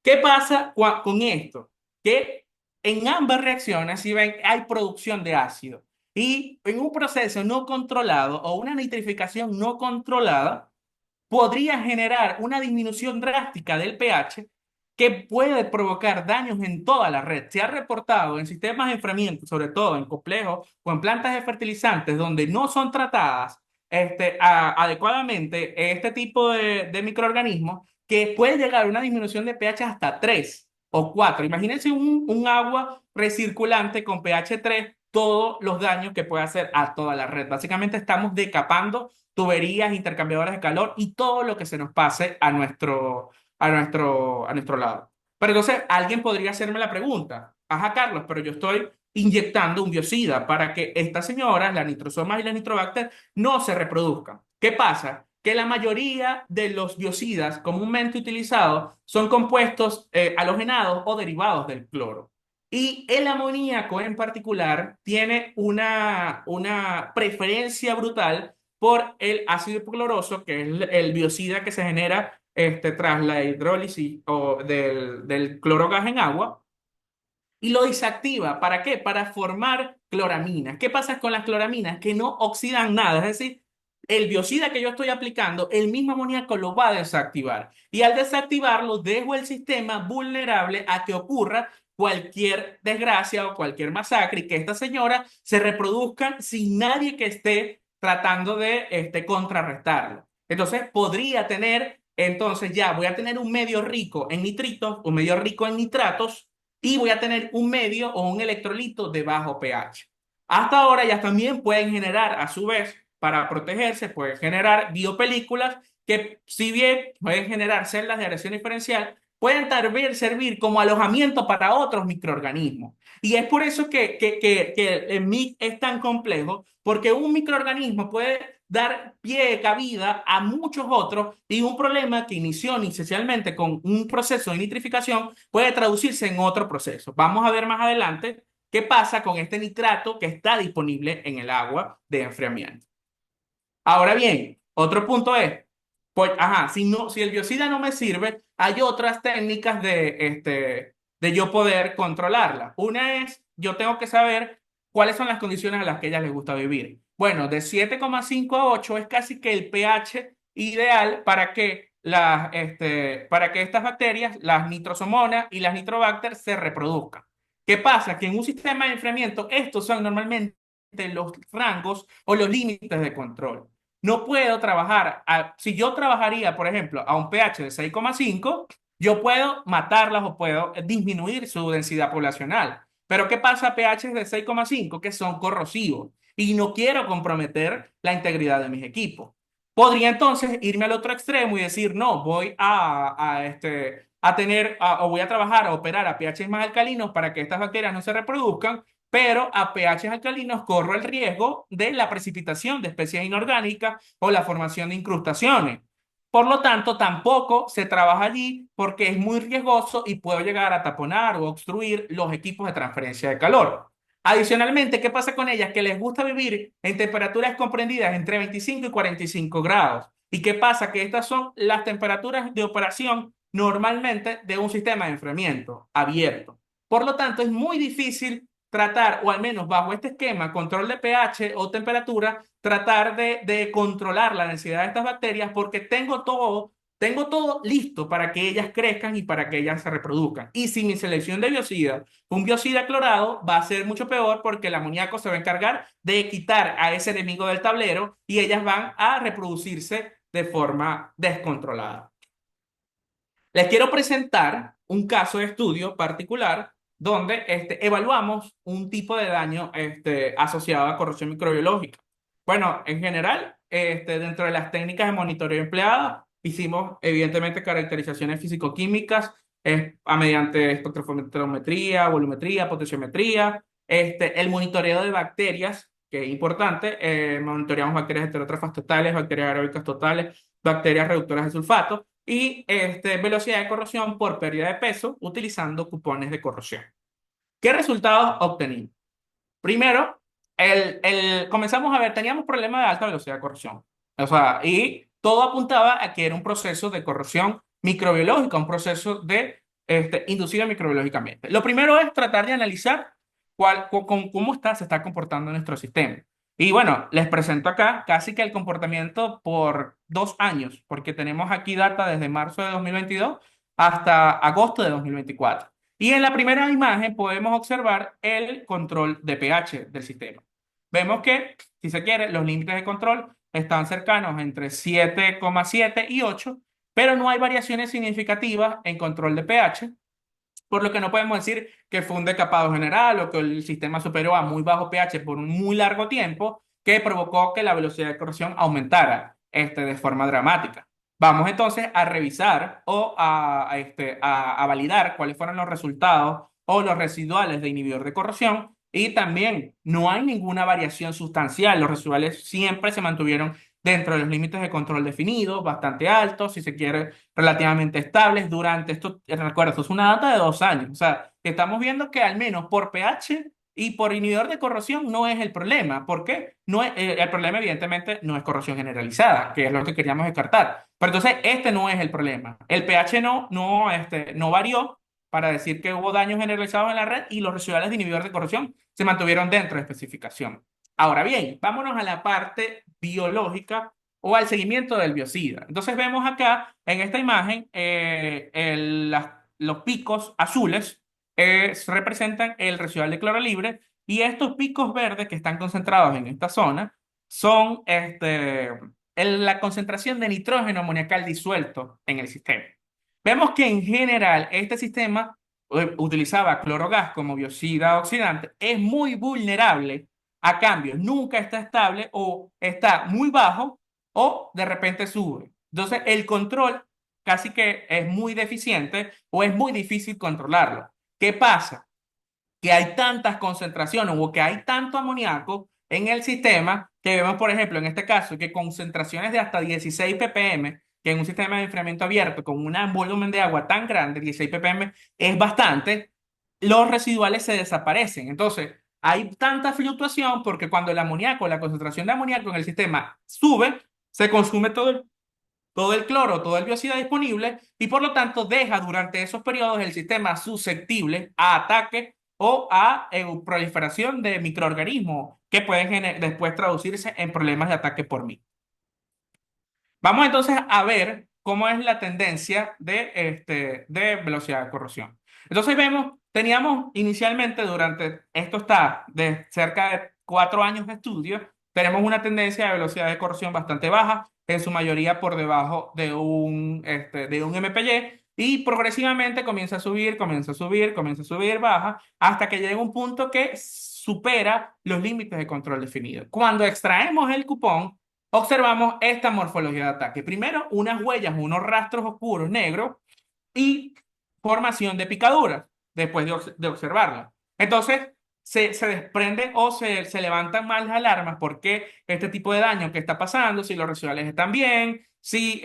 [SPEAKER 2] ¿Qué pasa con esto? Que en ambas reacciones, si ven, hay producción de ácido. Y en un proceso no controlado o una nitrificación no controlada, podría generar una disminución drástica del pH que puede provocar daños en toda la red. Se ha reportado en sistemas de enfriamiento, sobre todo en complejos o en plantas de fertilizantes donde no son tratadas adecuadamente este tipo de microorganismos, que puede llegar a una disminución de pH hasta 3 o 4. Imagínense un agua recirculante con pH 3, todos los daños que puede hacer a toda la red. Básicamente estamos decapando tuberías, intercambiadores de calor y todo lo que se nos pase a nuestro lado. Pero entonces alguien podría hacerme la pregunta, ajá, Carlos, pero yo estoy inyectando un biocida para que estas señoras, las nitrosomas y las nitrobacter, no se reproduzcan. ¿Qué pasa? Que la mayoría de los biocidas comúnmente utilizados son compuestos halogenados o derivados del cloro. Y el amoníaco en particular tiene una preferencia brutal por el ácido hipocloroso, que es el biocida que se genera tras la hidrólisis del clorogas en agua, y lo desactiva. ¿Para qué? Para formar cloraminas. ¿Qué pasa con las cloraminas? Que no oxidan nada, es decir, el biocida que yo estoy aplicando, el mismo amoníaco lo va a desactivar. Y al desactivarlo, dejo el sistema vulnerable a que ocurra cualquier desgracia o cualquier masacre y que esta señora se reproduzca sin nadie que esté tratando de contrarrestarlo. Entonces, voy a tener un medio rico en nitritos, un medio rico en nitratos, y voy a tener un medio o un electrolito de bajo pH. Hasta ahora ya también pueden generar, a su vez, para protegerse, pueden generar biopelículas que, si bien pueden generar celdas de agresión diferencial, pueden también servir como alojamiento para otros microorganismos. Y es por eso que el MIC es tan complejo, porque un microorganismo puede dar pie, cabida a muchos otros y un problema que inició inicialmente con un proceso de nitrificación puede traducirse en otro proceso. Vamos a ver más adelante qué pasa con este nitrato que está disponible en el agua de enfriamiento. Ahora bien, otro punto es, pues, ajá, si el biocida no me sirve, hay otras técnicas de yo poder controlarla. Una es, yo tengo que saber cuáles son las condiciones a las que a ellas les gusta vivir. Bueno, de 7,5 a 8 es casi que el pH ideal para que estas bacterias, las nitrosomonas y las nitrobacter, se reproduzcan. ¿Qué pasa? Que en un sistema de enfriamiento, estos son normalmente los rangos o los límites de control. No puedo trabajar, si yo trabajaría, por ejemplo, a un pH de 6,5, yo puedo matarlas o puedo disminuir su densidad poblacional. Pero ¿qué pasa a pH de 6,5? Que son corrosivos y no quiero comprometer la integridad de mis equipos. Podría entonces irme al otro extremo y decir, no, voy o voy a trabajar, a operar a pH más alcalinos para que estas bacterias no se reproduzcan, pero a pH alcalinos corro el riesgo de la precipitación de especies inorgánicas o la formación de incrustaciones. Por lo tanto, tampoco se trabaja allí porque es muy riesgoso y puedo llegar a taponar o obstruir los equipos de transferencia de calor. Adicionalmente, ¿qué pasa con ellas? Que les gusta vivir en temperaturas comprendidas entre 25 y 45 grados. ¿Y qué pasa? Que estas son las temperaturas de operación normalmente de un sistema de enfriamiento abierto. Por lo tanto, es muy difícil tratar, o al menos bajo este esquema, control de pH o temperatura, tratar de controlar la densidad de estas bacterias porque tengo todo listo para que ellas crezcan y para que ellas se reproduzcan. Y si mi selección de biocida, un biocida clorado, va a ser mucho peor porque el amoníaco se va a encargar de quitar a ese enemigo del tablero y ellas van a reproducirse de forma descontrolada. Les quiero presentar un caso de estudio particular donde evaluamos un tipo de daño asociado a corrosión microbiológica. Bueno, en general, dentro de las técnicas de monitoreo empleadas, hicimos evidentemente caracterizaciones físico-químicas mediante espectrofotometría, volumetría, potenciometría, el monitoreo de bacterias, que es importante, monitoreamos bacterias heterótrofas totales, bacterias aeróbicas totales, bacterias reductoras de sulfato y velocidad de corrosión por pérdida de peso utilizando cupones de corrosión. ¿Qué resultados obtenimos? Primero, comenzamos a ver, teníamos problemas de alta velocidad de corrosión. O sea, y todo apuntaba a que era un proceso de corrosión microbiológica, un proceso inducido microbiológicamente. Lo primero es tratar de analizar cómo se está comportando nuestro sistema. Y bueno, les presento acá casi que el comportamiento por 2 años, porque tenemos aquí data desde marzo de 2022 hasta agosto de 2024. Y en la primera imagen podemos observar el control de pH del sistema. Vemos que, si se quiere, los límites de control están cercanos entre 7,7 y 8, pero no hay variaciones significativas en control de pH, por lo que no podemos decir que fue un decapado general o que el sistema superó a muy bajo pH por un muy largo tiempo que provocó que la velocidad de corrosión aumentara de forma dramática. Vamos entonces a revisar o a validar cuáles fueron los resultados o los residuales de inhibidor de corrosión y también no hay ninguna variación sustancial. Los residuales siempre se mantuvieron dentro de los límites de control definidos, bastante altos, si se quiere, relativamente estables durante esto. Recuerda, esto es una data de 2 años. O sea, estamos viendo que al menos por pH y por inhibidor de corrosión no es el problema. ¿Por qué? No es, el problema, evidentemente, no es corrosión generalizada, que es lo que queríamos descartar. Pero entonces, este no es el problema. El pH no varió para decir que hubo daños generalizados en la red y los residuales de inhibidor de corrosión se mantuvieron dentro de especificación. Ahora bien, vámonos a la parte biológica o al seguimiento del biocida. Entonces vemos acá en esta imagen los picos azules representan el residual de cloro libre y estos picos verdes que están concentrados en esta zona son la concentración de nitrógeno amoniacal disuelto en el sistema. Vemos que en general este sistema utilizaba clorogas como biocida oxidante, es muy vulnerable a cambios, nunca está estable o está muy bajo o de repente sube. Entonces el control casi que es muy deficiente o es muy difícil controlarlo. ¿Qué pasa? Que hay tantas concentraciones o que hay tanto amoníaco en el sistema que vemos, por ejemplo, en este caso, que concentraciones de hasta 16 ppm, que en un sistema de enfriamiento abierto con un volumen de agua tan grande, 16 ppm es bastante, los residuales se desaparecen. Entonces, hay tanta fluctuación porque cuando el amoníaco, la concentración de amoníaco en el sistema sube, se consume todo el cloro, todo el biocida disponible y por lo tanto deja durante esos periodos el sistema susceptible a ataque o a proliferación de microorganismos que pueden después traducirse en problemas de ataque por mí. Vamos entonces a ver cómo es la tendencia de velocidad de corrosión. Entonces teníamos inicialmente esto está de cerca de 4 años de estudio, tenemos una tendencia de velocidad de corrosión bastante baja, en su mayoría por debajo de un mpy, y progresivamente comienza a subir, comienza a subir, comienza a subir, baja, hasta que llega un punto que supera los límites de control definido. Cuando extraemos el cupón, observamos esta morfología de ataque. Primero, unas huellas, unos rastros oscuros negros y formación de picaduras después de observarla. Entonces, se desprende o se levantan más las alarmas porque este tipo de daño que está pasando, si los residuales están bien, si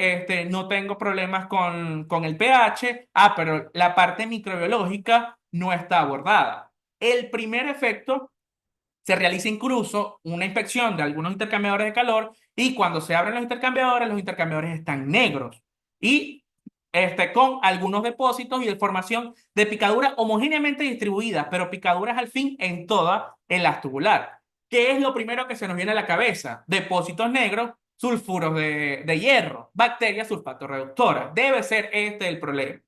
[SPEAKER 2] no tengo problemas con el pH, pero la parte microbiológica no está abordada. El primer efecto se realiza incluso una inspección de algunos intercambiadores de calor y cuando se abren los intercambiadores están negros y con algunos depósitos y de formación de picaduras homogéneamente distribuidas, pero picaduras al fin en toda el haz tubular. ¿Qué es lo primero que se nos viene a la cabeza? Depósitos negros, sulfuros de hierro, bacterias sulfatorreductoras. Debe ser este el problema.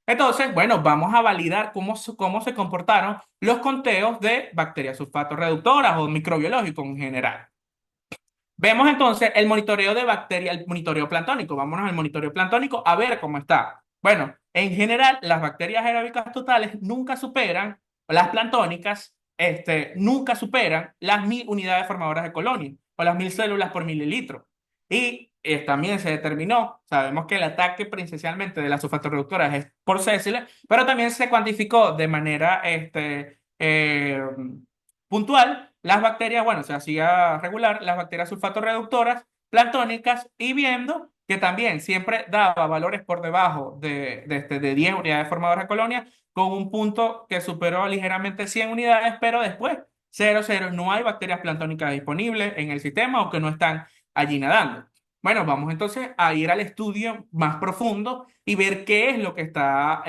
[SPEAKER 2] Entonces, bueno, vamos a validar cómo se comportaron los conteos de bacterias sulfatorreductoras o microbiológicos en general. Vemos entonces el monitoreo de bacterias, el monitoreo planctónico. Vámonos al monitoreo planctónico a ver cómo está. Bueno, en general, las bacterias aeróbicas totales nunca superan, las planctónicas, nunca superan las 1000 unidades formadoras de colonia o las 1000 células por mililitro. Y también se determinó, sabemos que el ataque principalmente de las sulfatorreductoras es por sésiles, pero también se cuantificó de manera puntual las bacterias, bueno, se hacía regular las bacterias sulfatorreductoras planctónicas y viendo que también siempre daba valores por debajo de 10 unidades formadoras de colonia, con un punto que superó ligeramente 100 unidades, pero después 0, 0, no hay bacterias planctónicas disponibles en el sistema o que no están allí nadando. Bueno, vamos entonces a ir al estudio más profundo y ver qué es lo que está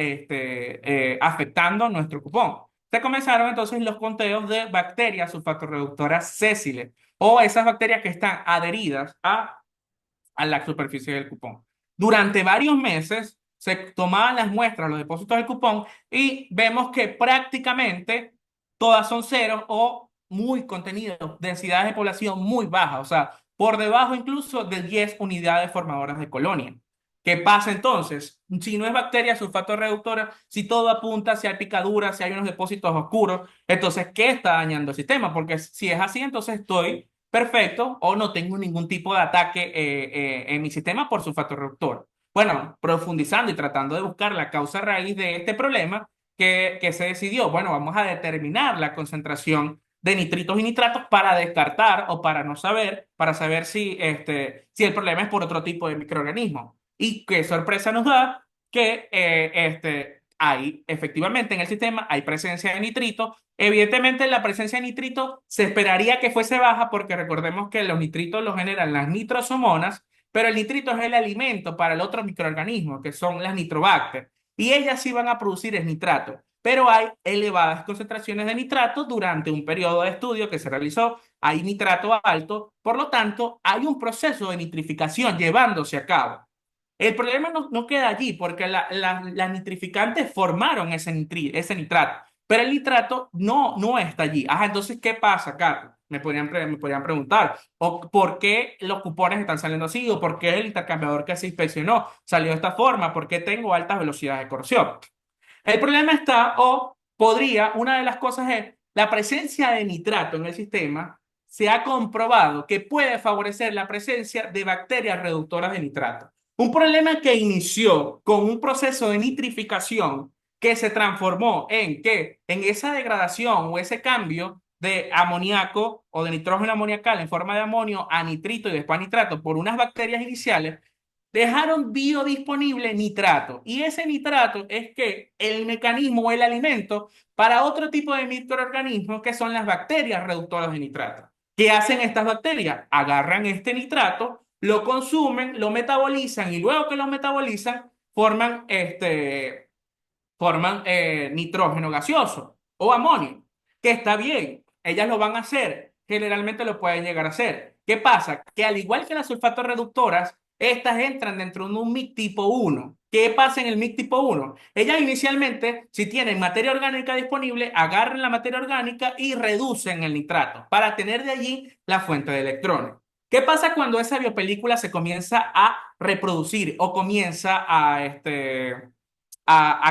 [SPEAKER 2] afectando nuestro cupón. Se comenzaron entonces los conteos de bacterias sulfatorreductoras sésiles o esas bacterias que están adheridas a la superficie del cupón. Durante varios meses se tomaban las muestras, los depósitos del cupón, y vemos que prácticamente todas son ceros o muy contenidos, densidades de población muy bajas, o sea, por debajo incluso de 10 unidades formadoras de colonia. ¿Qué pasa entonces? Si no es bacteria sulfatorreductora, si todo apunta, si hay picaduras, si hay unos depósitos oscuros, entonces, ¿qué está dañando el sistema? Porque si es así, entonces estoy perfecto o no tengo ningún tipo de ataque en mi sistema por sulfatorreductor. Bueno, profundizando y tratando de buscar la causa raíz de este problema, que se decidió, bueno, vamos a determinar la concentración de nitritos y nitratos para descartar o para no saber, para saber si el problema es por otro tipo de microorganismo. Y qué sorpresa nos da que hay efectivamente en el sistema hay presencia de nitrito. Evidentemente la presencia de nitrito se esperaría que fuese baja porque recordemos que los nitritos los generan las nitrosomonas, pero el nitrito es el alimento para el otro microorganismo que son las nitrobacterias y ellas sí van a producir el nitrato, pero hay elevadas concentraciones de nitrato durante un periodo de estudio que se realizó, hay nitrato alto, por lo tanto hay un proceso de nitrificación llevándose a cabo. El problema no queda allí porque las nitrificantes formaron ese nitrato, pero el nitrato no está allí. Entonces, ¿qué pasa, Carlos? Me podrían preguntar, ¿o por qué los cupones están saliendo así? ¿O por qué el intercambiador que se inspeccionó salió de esta forma? ¿Por qué tengo altas velocidades de corrosión? El problema está, una de las cosas es, la presencia de nitrato en el sistema se ha comprobado que puede favorecer la presencia de bacterias reductoras de nitrato. Un problema que inició con un proceso de nitrificación que se transformó en que en esa degradación o ese cambio de amoníaco o de nitrógeno amoniacal en forma de amonio a nitrito y después a nitrato por unas bacterias iniciales, dejaron biodisponible nitrato. Y ese nitrato es que el mecanismo o el alimento para otro tipo de microorganismos que son las bacterias reductoras de nitrato. ¿Qué hacen estas bacterias? Agarran este nitrato, lo consumen, lo metabolizan y luego que lo metabolizan forman nitrógeno gaseoso o amonio, que está bien, ellas lo van a hacer, generalmente lo pueden llegar a hacer. ¿Qué pasa? Que al igual que las sulfatos reductoras, estas entran dentro de un MIC tipo 1. ¿Qué pasa en el MIC tipo 1? Ellas inicialmente, si tienen materia orgánica disponible, agarran la materia orgánica y reducen el nitrato para tener de allí la fuente de electrones. ¿Qué pasa cuando esa biopelícula se comienza a reproducir o comienza a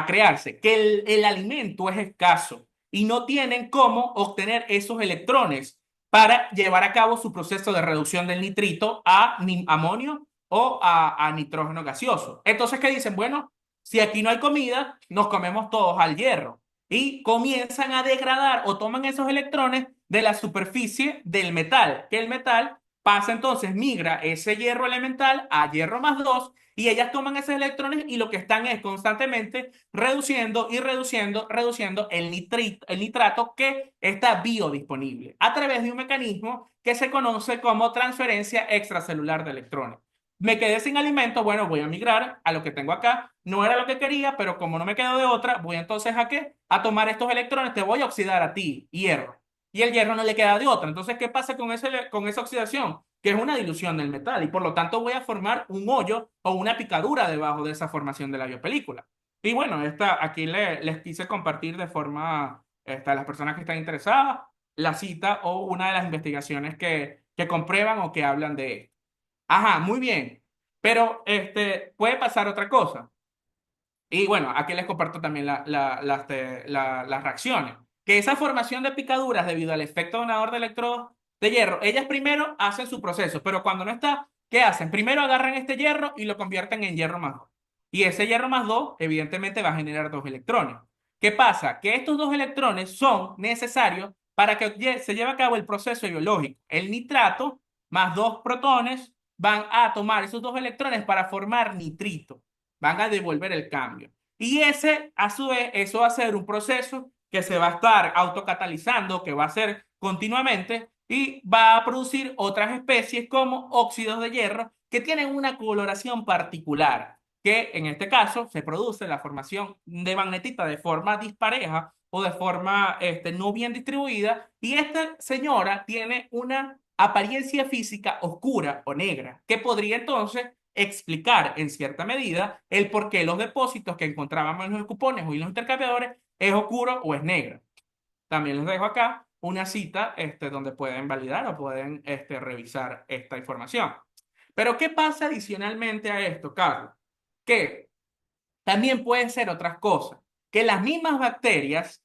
[SPEAKER 2] crearse? Que el alimento es escaso y no tienen cómo obtener esos electrones para llevar a cabo su proceso de reducción del nitrito a amonio o a nitrógeno gaseoso. Entonces, ¿qué dicen? Bueno, si aquí no hay comida, nos comemos todos al hierro. Y comienzan a degradar o toman esos electrones de la superficie del metal, que el metal pasa entonces, migra ese hierro elemental a hierro más 2 y ellas toman esos electrones y lo que están es constantemente reduciendo y reduciendo el nitrato que está biodisponible a través de un mecanismo que se conoce como transferencia extracelular de electrones. Me quedé sin alimento, bueno, voy a migrar a lo que tengo acá. No era lo que quería, pero como no me quedo de otra, voy entonces ¿a qué? A tomar estos electrones, te voy a oxidar a ti, hierro. Y el hierro no le queda de otra. Entonces, ¿qué pasa con esa oxidación? Que es una dilución del metal y por lo tanto voy a formar un hoyo o una picadura debajo de esa formación de la biopelícula. Y bueno, aquí les quise compartir de forma, a las personas que están interesadas, la cita o una de las investigaciones que comprueban o que hablan de esto. Ajá, muy bien. Pero puede pasar otra cosa. Y bueno, aquí les comparto también las reacciones. Que esa formación de picaduras debido al efecto donador de electrodos de hierro, ellas primero hacen su proceso, pero cuando no está, ¿qué hacen? Primero agarran este hierro y lo convierten en hierro más 2. Y ese hierro más 2, evidentemente, va a generar dos electrones. ¿Qué pasa? Que estos dos electrones son necesarios para que se lleve a cabo el proceso biológico. El nitrato más dos protones van a tomar esos dos electrones para formar nitrito, van a devolver el cambio. Y ese, a su vez, eso va a ser un proceso que se va a estar autocatalizando, que va a ser continuamente y va a producir otras especies como óxidos de hierro que tienen una coloración particular, que en este caso se produce la formación de magnetita de forma dispareja o de forma no bien distribuida, y esta señora tiene una apariencia física oscura o negra, que podría entonces explicar en cierta medida el por qué los depósitos que encontrábamos en los cupones o en los intercambiadores es oscuro o es negro. También les dejo acá una cita donde pueden validar o pueden revisar esta información. Pero ¿qué pasa adicionalmente a esto, Carlos? Que también pueden ser otras cosas, que las mismas bacterias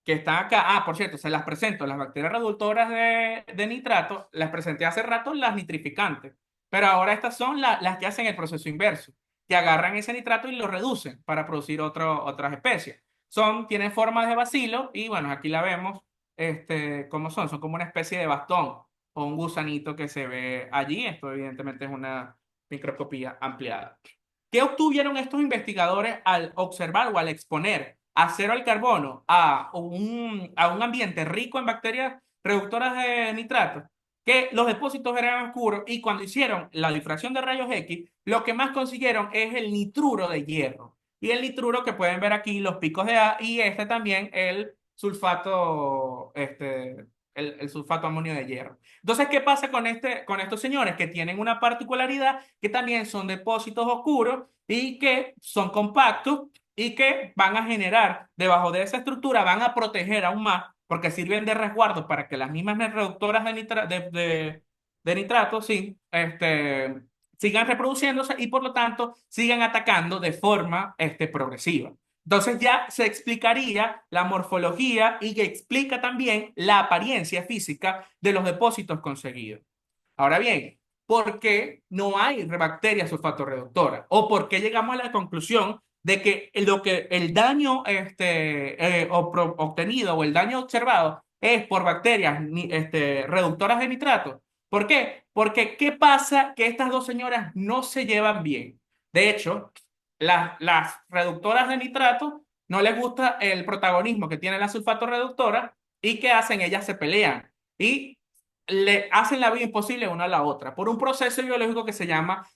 [SPEAKER 2] que están acá, por cierto, se las presento, las bacterias reductoras de nitrato, las presenté hace rato, las nitrificantes, pero ahora estas son las que hacen el proceso inverso, que agarran ese nitrato y lo reducen para producir otras especies. Tienen formas de bacilo y bueno, aquí la vemos, ¿cómo son como una especie de bastón o un gusanito que se ve allí. Esto evidentemente es una microscopía ampliada. ¿Qué obtuvieron estos investigadores al observar o al exponer acero al carbono a un ambiente rico en bacterias reductoras de nitrato? Que los depósitos eran oscuros y cuando hicieron la difracción de rayos X, lo que más consiguieron es el nitruro de hierro. Y el nitruro que pueden ver aquí, los picos de A, y también el sulfato, el sulfato amonio de hierro. Entonces, ¿qué pasa con estos señores? Que tienen una particularidad que también son depósitos oscuros y que son compactos y que van a generar debajo de esa estructura, van a proteger aún más porque sirven de resguardo para que las mismas reductoras de nitrato sí, sigan reproduciéndose y por lo tanto sigan atacando de forma progresiva. Entonces ya se explicaría la morfología y que explica también la apariencia física de los depósitos conseguidos. Ahora bien, por qué no hay bacterias sulfatorreductoras o por qué llegamos a la conclusión de que el daño obtenido o el daño observado es por bacterias reductoras de nitrato. ¿Por qué? Porque ¿qué pasa? Que estas dos señoras no se llevan bien. De hecho, las reductoras de nitrato no les gusta el protagonismo que tiene la sulfato reductora y ¿qué hacen? Ellas se pelean y le hacen la vida imposible una a la otra por un proceso biológico que se llama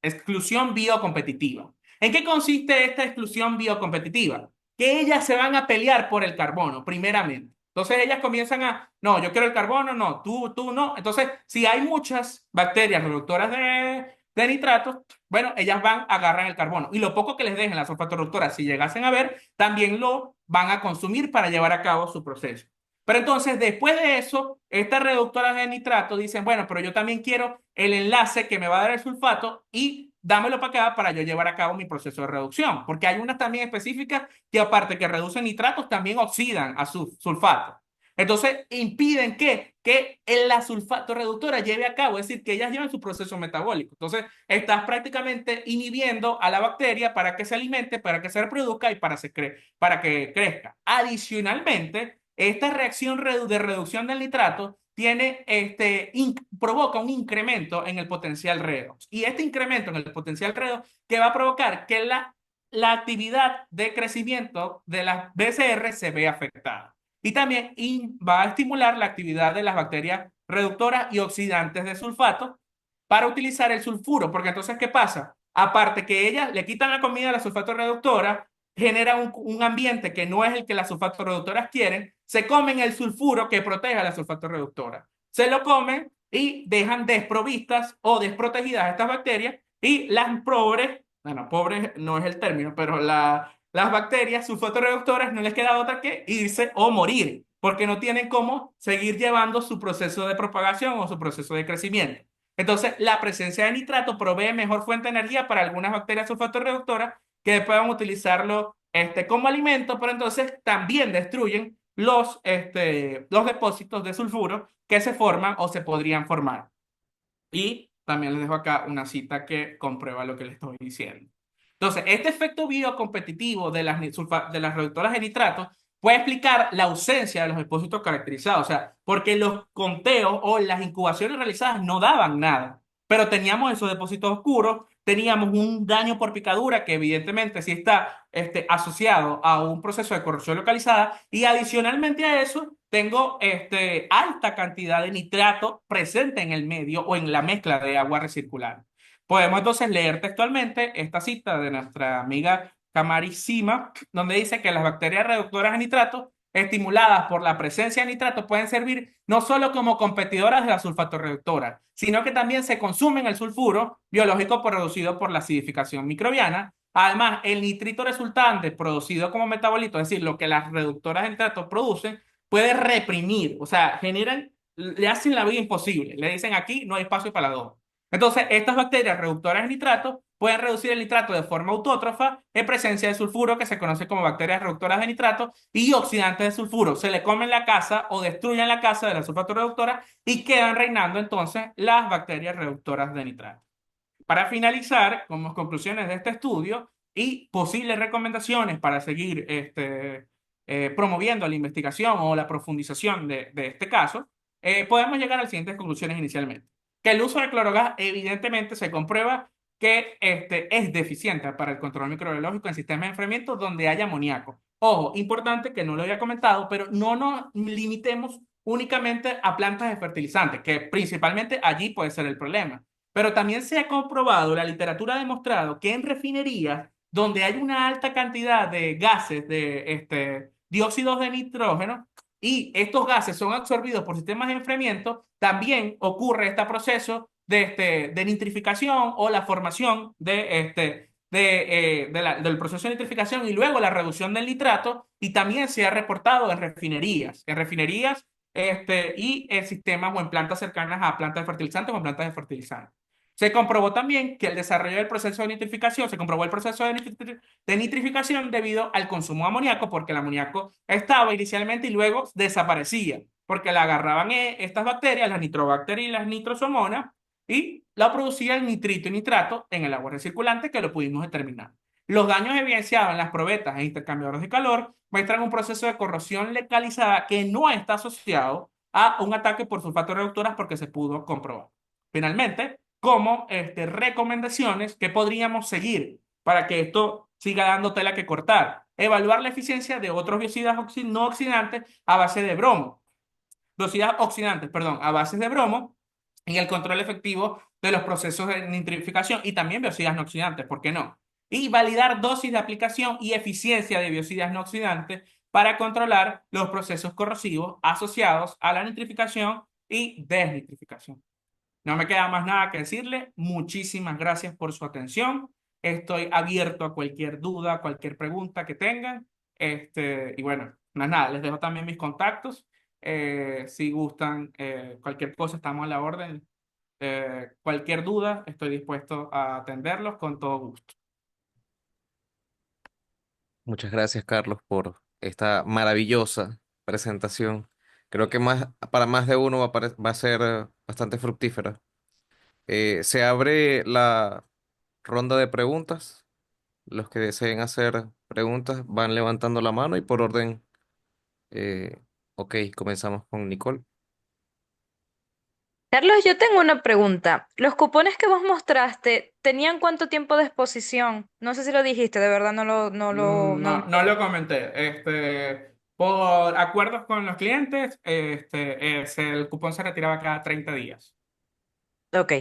[SPEAKER 2] exclusión biocompetitiva. ¿En qué consiste esta exclusión biocompetitiva? Que ellas se van a pelear por el carbono, primeramente. Entonces ellas comienzan no, yo quiero el carbono, no, tú no. Entonces, si hay muchas bacterias reductoras de nitratos, bueno, ellas agarran el carbono. Y lo poco que les dejen las sulfatorreductoras, si llegasen a ver, también lo van a consumir para llevar a cabo su proceso. Pero entonces, después de eso, estas reductoras de nitrato dicen, bueno, pero yo también quiero el enlace que me va a dar el sulfato y dámelo para acá para yo llevar a cabo mi proceso de reducción. Porque hay unas también específicas que aparte que reducen nitratos, también oxidan a su sulfato. Entonces, impiden que la sulfato reductora lleve a cabo, es decir, que ellas lleven su proceso metabólico. Entonces, estás prácticamente inhibiendo a la bacteria para que se alimente, para que se reproduzca y para que crezca. Adicionalmente, esta reacción de reducción del nitrato provoca un incremento en el potencial redox. Y este incremento en el potencial redox que va a provocar que la actividad de crecimiento de las BCR se vea afectada. Y también va a estimular la actividad de las bacterias reductoras y oxidantes de sulfato para utilizar el sulfuro. Porque entonces, ¿qué pasa? Aparte que ellas le quitan la comida a la sulfato reductora, genera un ambiente que no es el que las sulfatorreductoras quieren, se comen el sulfuro que protege a la sulfatorreductora. Se lo comen y dejan desprovistas o desprotegidas a estas bacterias y las pobres, bueno, pobres no es el término, pero las bacterias sulfatorreductoras no les queda otra que irse o morir, porque no tienen cómo seguir llevando su proceso de propagación o su proceso de crecimiento. Entonces, la presencia de nitrato provee mejor fuente de energía para algunas bacterias sulfatorreductoras que puedan utilizarlo como alimento, pero entonces también destruyen los depósitos de sulfuro que se forman o se podrían formar. Y también les dejo acá una cita que comprueba lo que les estoy diciendo. Entonces, este efecto biocompetitivo de las reductoras de nitratos puede explicar la ausencia de los depósitos caracterizados, o sea, porque los conteos o las incubaciones realizadas no daban nada, pero teníamos esos depósitos oscuros, teníamos un daño por picadura que evidentemente sí está asociado a un proceso de corrosión localizada y adicionalmente a eso tengo alta cantidad de nitrato presente en el medio o en la mezcla de agua recircular. Podemos entonces leer textualmente esta cita de nuestra amiga Kamari Sima, donde dice que las bacterias reductoras de nitrato, estimuladas por la presencia de nitrato, pueden servir no solo como competidoras de la sulfatorreductora, sino que también se consumen el sulfuro biológico producido por la acidificación microbiana. Además, el nitrito resultante producido como metabolito, es decir, lo que las reductoras de nitrato producen, puede reprimir, o sea, le hacen la vida imposible. Le dicen aquí no hay espacio para la dos. Entonces, estas bacterias reductoras de nitrato pueden reducir el nitrato de forma autótrofa en presencia de sulfuro, que se conoce como bacterias reductoras de nitrato, y oxidantes de sulfuro. Se le comen la casa o destruyen la casa de la sulfato reductora y quedan reinando entonces las bacterias reductoras de nitrato. Para finalizar, como conclusiones de este estudio y posibles recomendaciones para seguir promoviendo la investigación o la profundización de este caso, podemos llegar a las siguientes conclusiones inicialmente. Que el uso de clorogas evidentemente se comprueba que es deficiente para el control microbiológico en sistemas de enfriamiento donde haya amoníaco. Ojo, importante que no lo había comentado, pero no nos limitemos únicamente a plantas de fertilizantes, que principalmente allí puede ser el problema. Pero también se ha comprobado, la literatura ha demostrado que en refinerías donde hay una alta cantidad de gases de dióxidos de nitrógeno y estos gases son absorbidos por sistemas de enfriamiento, también ocurre este proceso de nitrificación o la formación del proceso de nitrificación y luego la reducción del nitrato y también se ha reportado en refinerías y en sistemas o en plantas cercanas a plantas de fertilizantes o en plantas de fertilizantes. Se comprobó también que el desarrollo del proceso de nitrificación, se comprobó el proceso de nitrificación debido al consumo de amoníaco, porque el amoníaco estaba inicialmente y luego desaparecía, porque la agarraban estas bacterias, las nitrobacterias y las nitrosomonas, y la producían nitrito y nitrato en el agua recirculante que lo pudimos determinar. Los daños evidenciados en las probetas e intercambiadores de calor muestran un proceso de corrosión localizada que no está asociado a un ataque por sulfato reductoras porque se pudo comprobar. Finalmente, como recomendaciones que podríamos seguir para que esto siga dando tela que cortar. Evaluar la eficiencia de otros biocidas no oxidantes a base de bromo. Biocidas oxidantes, perdón, a base de bromo en el control efectivo de los procesos de nitrificación y también biocidas no oxidantes, ¿por qué no? Y validar dosis de aplicación y eficiencia de biocidas no oxidantes para controlar los procesos corrosivos asociados a la nitrificación y desnitrificación. No me queda más nada que decirle. Muchísimas gracias por su atención. Estoy abierto a cualquier duda, cualquier pregunta que tengan. Y bueno, nada, les dejo también mis contactos. Si gustan cualquier cosa, estamos a la orden. Cualquier duda, estoy dispuesto a atenderlos con todo gusto.
[SPEAKER 1] Muchas gracias, Carlos, por esta maravillosa presentación. Creo que para más de uno va a ser bastante fructífera. Se abre la ronda de preguntas. Los que deseen hacer preguntas van levantando la mano y por orden, eh, ok, comenzamos con Nicole.
[SPEAKER 3] Carlos, yo tengo una pregunta. ¿Los cupones que vos mostraste tenían cuánto tiempo de exposición? No sé si lo dijiste, de verdad no
[SPEAKER 2] No, no
[SPEAKER 3] noté.
[SPEAKER 2] lo comenté. Por acuerdos con los clientes, el cupón se retiraba cada 30 días.
[SPEAKER 3] Ok.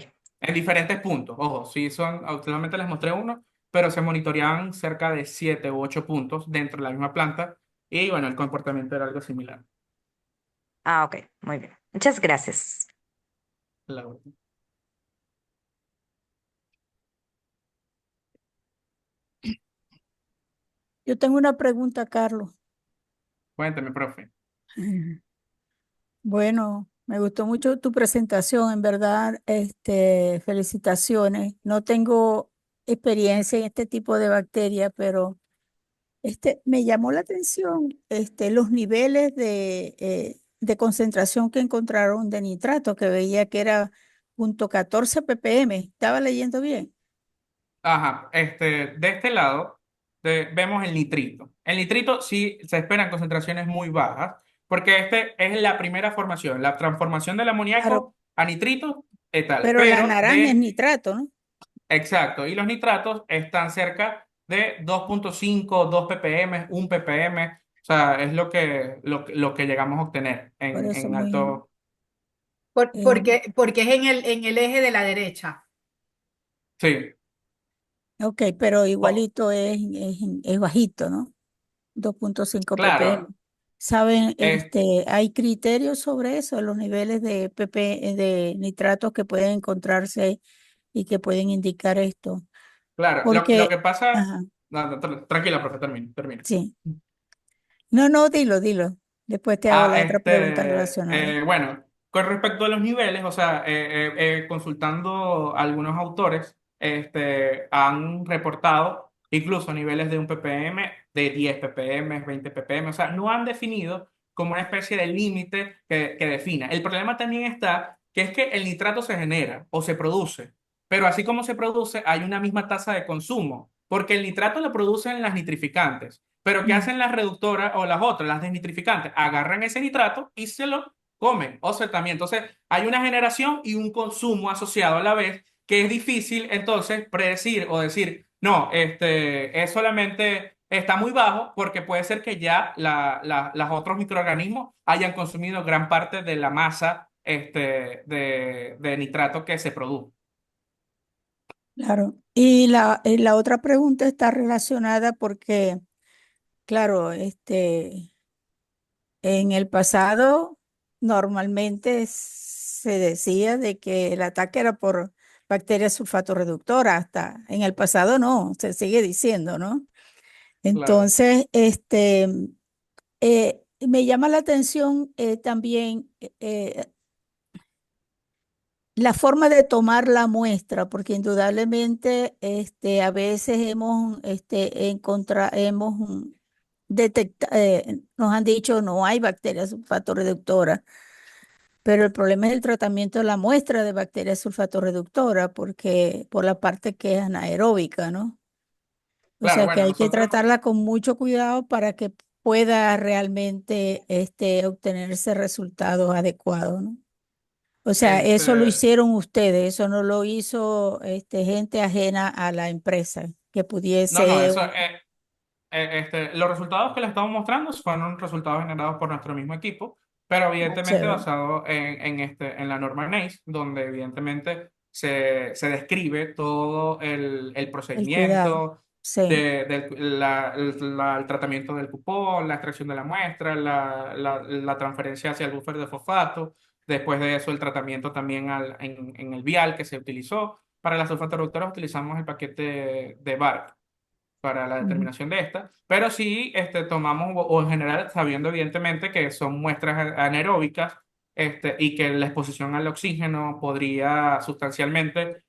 [SPEAKER 2] En diferentes puntos. Ojo, sí son, solamente les mostré uno, pero se monitoreaban cerca de 7 u 8 puntos dentro de la misma planta y bueno, el comportamiento era algo similar.
[SPEAKER 3] Ah, ok. Muy bien. Muchas gracias.
[SPEAKER 2] La-
[SPEAKER 4] Yo tengo una pregunta, Carlos.
[SPEAKER 2] Cuéntame, profe.
[SPEAKER 4] Bueno, me gustó mucho tu presentación, en verdad, felicitaciones. No tengo experiencia en este tipo de bacteria, pero me llamó la atención los niveles de concentración que encontraron de nitrato, que veía que era 0.14 ppm. ¿Estaba leyendo bien?
[SPEAKER 2] Ajá, de este lado vemos el nitrito. El nitrito sí se esperan concentraciones muy bajas, porque este es la primera formación, la transformación del
[SPEAKER 4] Claro,
[SPEAKER 2] amoníaco a nitrito y tal,
[SPEAKER 4] pero la
[SPEAKER 2] pero
[SPEAKER 4] naranja es nitrato, ¿no?
[SPEAKER 2] exacto, y los nitratos están cerca de 2.5, 2 ppm, 1 ppm, o sea, es lo que llegamos a obtener
[SPEAKER 4] Por eso
[SPEAKER 2] en
[SPEAKER 4] muy...
[SPEAKER 2] alto,
[SPEAKER 4] eh,
[SPEAKER 6] Porque es en el eje de la derecha.
[SPEAKER 2] sí.
[SPEAKER 4] ok, pero
[SPEAKER 2] Oh,
[SPEAKER 4] igualito es bajito, ¿no? 2.5 ppm.
[SPEAKER 2] claro,
[SPEAKER 4] ¿Saben?
[SPEAKER 2] es,
[SPEAKER 4] Hay criterios sobre eso, los niveles de nitratos que pueden encontrarse y que pueden indicar esto.
[SPEAKER 2] claro, lo
[SPEAKER 4] Porque,
[SPEAKER 2] que pasa,
[SPEAKER 4] ajá,
[SPEAKER 2] no, no, tranquila, profe, termina.
[SPEAKER 4] sí. No, no, dilo. Después te hago la otra pregunta relacionada.
[SPEAKER 2] Bueno, con respecto a los niveles, o sea, consultando a algunos autores, han reportado incluso niveles de un ppm, de 10 ppm, 20 ppm, o sea, no han definido como una especie de límite que defina. El problema también está que es que el nitrato se genera o se produce, pero así como se produce, hay una misma tasa de consumo, porque el nitrato lo producen las nitrificantes. Pero ¿qué
[SPEAKER 4] Mm,
[SPEAKER 2] hacen las reductoras o las otras, las desnitrificantes? Agarran ese nitrato y se lo comen. O sea, también. Entonces, hay una generación y un consumo asociado a la vez que es difícil entonces predecir o decir, no, es solamente, está muy bajo porque puede ser que ya las otros microorganismos hayan consumido gran parte de la masa de nitrato que se produjo.
[SPEAKER 4] claro. Y la otra pregunta está relacionada porque, claro, en el pasado normalmente se decía de que el ataque era por bacterias sulfatorreductoras, hasta en el pasado no, se sigue diciendo, ¿no?
[SPEAKER 2] Claro,
[SPEAKER 4] Entonces, me llama la atención también la forma de tomar la muestra, porque indudablemente a veces hemos nos han dicho no hay bacterias sulfatorreductoras, pero el problema es el tratamiento de la muestra de bacterias sulfatorreductoras, porque por la parte que es anaeróbica, ¿no? O
[SPEAKER 2] Claro,
[SPEAKER 4] sea que
[SPEAKER 2] bueno,
[SPEAKER 4] hay que
[SPEAKER 2] nosotros,
[SPEAKER 4] tratarla con mucho cuidado para que pueda realmente obtenerse resultados adecuados, ¿no? O sea, eso lo
[SPEAKER 2] este,
[SPEAKER 4] hicieron ustedes, eso no lo hizo gente ajena a la empresa, que
[SPEAKER 2] no, no,
[SPEAKER 4] pudiese...
[SPEAKER 2] eso, los resultados que le estamos mostrando fueron resultados generados por nuestro mismo equipo, pero
[SPEAKER 4] Ah,
[SPEAKER 2] evidentemente
[SPEAKER 4] chévere,
[SPEAKER 2] basado en la norma NACE, donde evidentemente se describe todo el
[SPEAKER 4] el cuidado,
[SPEAKER 2] procedimiento
[SPEAKER 4] sí.
[SPEAKER 2] el tratamiento del cupón, la extracción de la muestra, la transferencia hacia el buffer de fosfato, después de eso el tratamiento también en el vial que se utilizó. Para las sulfatorreductoras utilizamos el paquete de BARC para la
[SPEAKER 4] Ujú.
[SPEAKER 2] determinación de esta, pero sí tomamos, o en general, sabiendo evidentemente que son muestras anaeróbicas, y que la exposición al oxígeno podría sustancialmente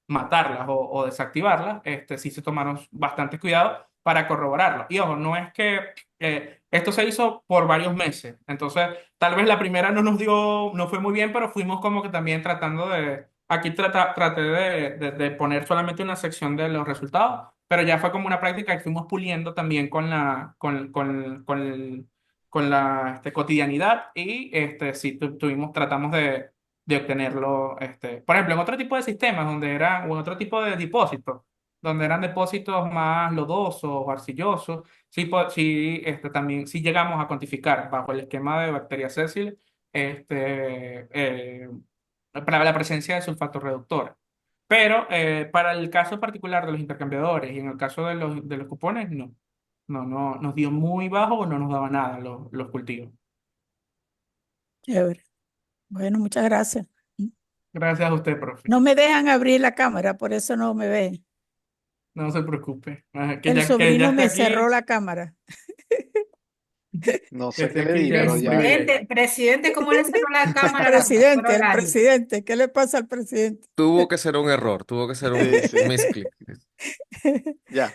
[SPEAKER 2] matarlas o desactivarlas, sí se tomaron bastantes cuidados para corroborarlo. Y ojo, no es que esto se hizo por varios meses, entonces tal vez la primera no nos dio, no fue muy bien, pero fuimos como que también tratando de, aquí traté de poner solamente una sección de los resultados, pero ya fue como una práctica que fuimos puliendo también con la cotidianidad y sí tratamos de obtenerlo, por ejemplo, en otro tipo de sistemas donde era, o en otro tipo de depósitos, donde eran depósitos más lodosos o arcillosos, sí, sí, también sí llegamos a cuantificar bajo el esquema de bacterias sésiles, para la presencia de sulfato reductora. Pero para el caso particular de los intercambiadores y en el caso de los cupones, no. No, nos dio muy bajo o no nos daba nada los cultivos.
[SPEAKER 4] Chévere. Bueno, muchas gracias.
[SPEAKER 2] Gracias a usted, profe.
[SPEAKER 4] No me dejan abrir la cámara, por eso no me ven.
[SPEAKER 2] No se preocupe.
[SPEAKER 4] El
[SPEAKER 2] Que ya
[SPEAKER 4] sobrino
[SPEAKER 2] esté
[SPEAKER 4] me cerró
[SPEAKER 2] aquí,
[SPEAKER 4] la cámara.
[SPEAKER 7] No
[SPEAKER 2] que
[SPEAKER 7] sé
[SPEAKER 2] esté
[SPEAKER 7] qué le
[SPEAKER 2] aquí
[SPEAKER 7] di,
[SPEAKER 2] ya es
[SPEAKER 7] pero
[SPEAKER 2] un
[SPEAKER 7] ya.
[SPEAKER 2] privilegio.
[SPEAKER 6] Presidente, ¿cómo le cerró la cámara a la
[SPEAKER 4] Presidente,
[SPEAKER 6] profesora
[SPEAKER 4] el
[SPEAKER 6] Lali?
[SPEAKER 4] presidente, ¿qué le pasa al presidente?
[SPEAKER 1] Tuvo que ser un error, tuvo que ser
[SPEAKER 7] Sí,
[SPEAKER 1] un
[SPEAKER 7] sí.
[SPEAKER 1] misclick.
[SPEAKER 7] Ya.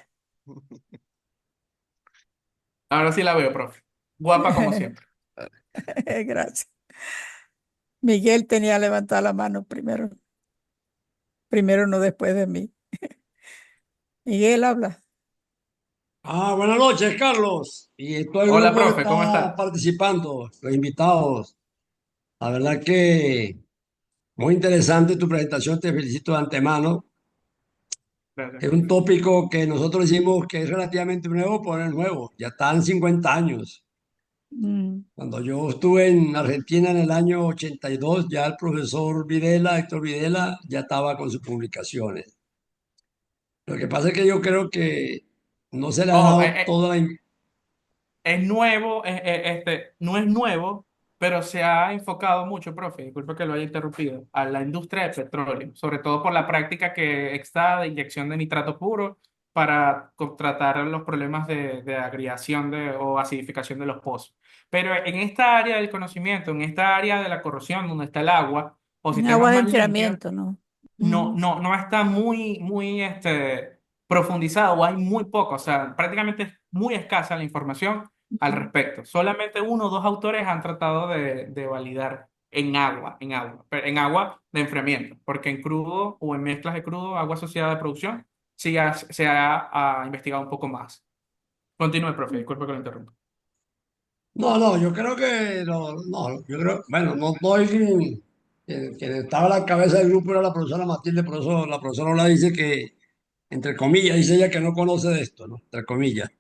[SPEAKER 2] Ahora sí la veo, profe. Guapa como siempre.
[SPEAKER 4] Gracias. Miguel tenía levantada la mano primero, primero no después de mí. Miguel habla.
[SPEAKER 8] Buenas noches, Carlos. Y todo el
[SPEAKER 2] Hola,
[SPEAKER 8] grupo que
[SPEAKER 2] profe, ¿cómo
[SPEAKER 8] está
[SPEAKER 2] está?
[SPEAKER 8] participando, los invitados. La verdad que muy interesante tu presentación, te felicito de antemano.
[SPEAKER 2] Gracias,
[SPEAKER 8] Es un
[SPEAKER 2] profe.
[SPEAKER 8] tópico que nosotros decimos que es relativamente nuevo, pero no es nuevo. Ya están 50 años.
[SPEAKER 4] Mm,
[SPEAKER 8] Cuando yo estuve en Argentina en el año 82, ya el profesor Videla, Héctor Videla, ya estaba con sus publicaciones. Lo que pasa es que yo creo que no se le ha
[SPEAKER 2] Ojo,
[SPEAKER 8] dado toda la...
[SPEAKER 2] es nuevo, no es nuevo, pero se ha enfocado mucho, profe, disculpe que lo haya interrumpido, a la industria del petróleo, sobre todo por la práctica que está de inyección de nitrato puro para tratar los problemas de agriación o acidificación de los pozos. Pero en esta área del conocimiento, en esta área de la corrosión, donde está el agua, o
[SPEAKER 4] en
[SPEAKER 2] sistemas
[SPEAKER 4] aguas de
[SPEAKER 2] más limpios,
[SPEAKER 4] enfriamiento, ¿no?
[SPEAKER 2] no,
[SPEAKER 4] Mm,
[SPEAKER 2] no está muy profundizado o hay muy poco, o sea, prácticamente es muy escasa la información al
[SPEAKER 4] mm.
[SPEAKER 2] respecto. Solamente uno o dos autores han tratado de validar en agua de enfriamiento, porque en crudo o en mezclas de crudo, agua asociada de producción, sí se ha investigado un poco más. Continúe, profe, disculpe que lo interrumpa.
[SPEAKER 8] No, no, yo creo que no, yo creo, bueno, no estoy quien estaba a la cabeza del grupo era la profesora Matilde, por eso la profesora Ola dice que, entre comillas, dice ella que no conoce de esto, ¿no? Entre comillas.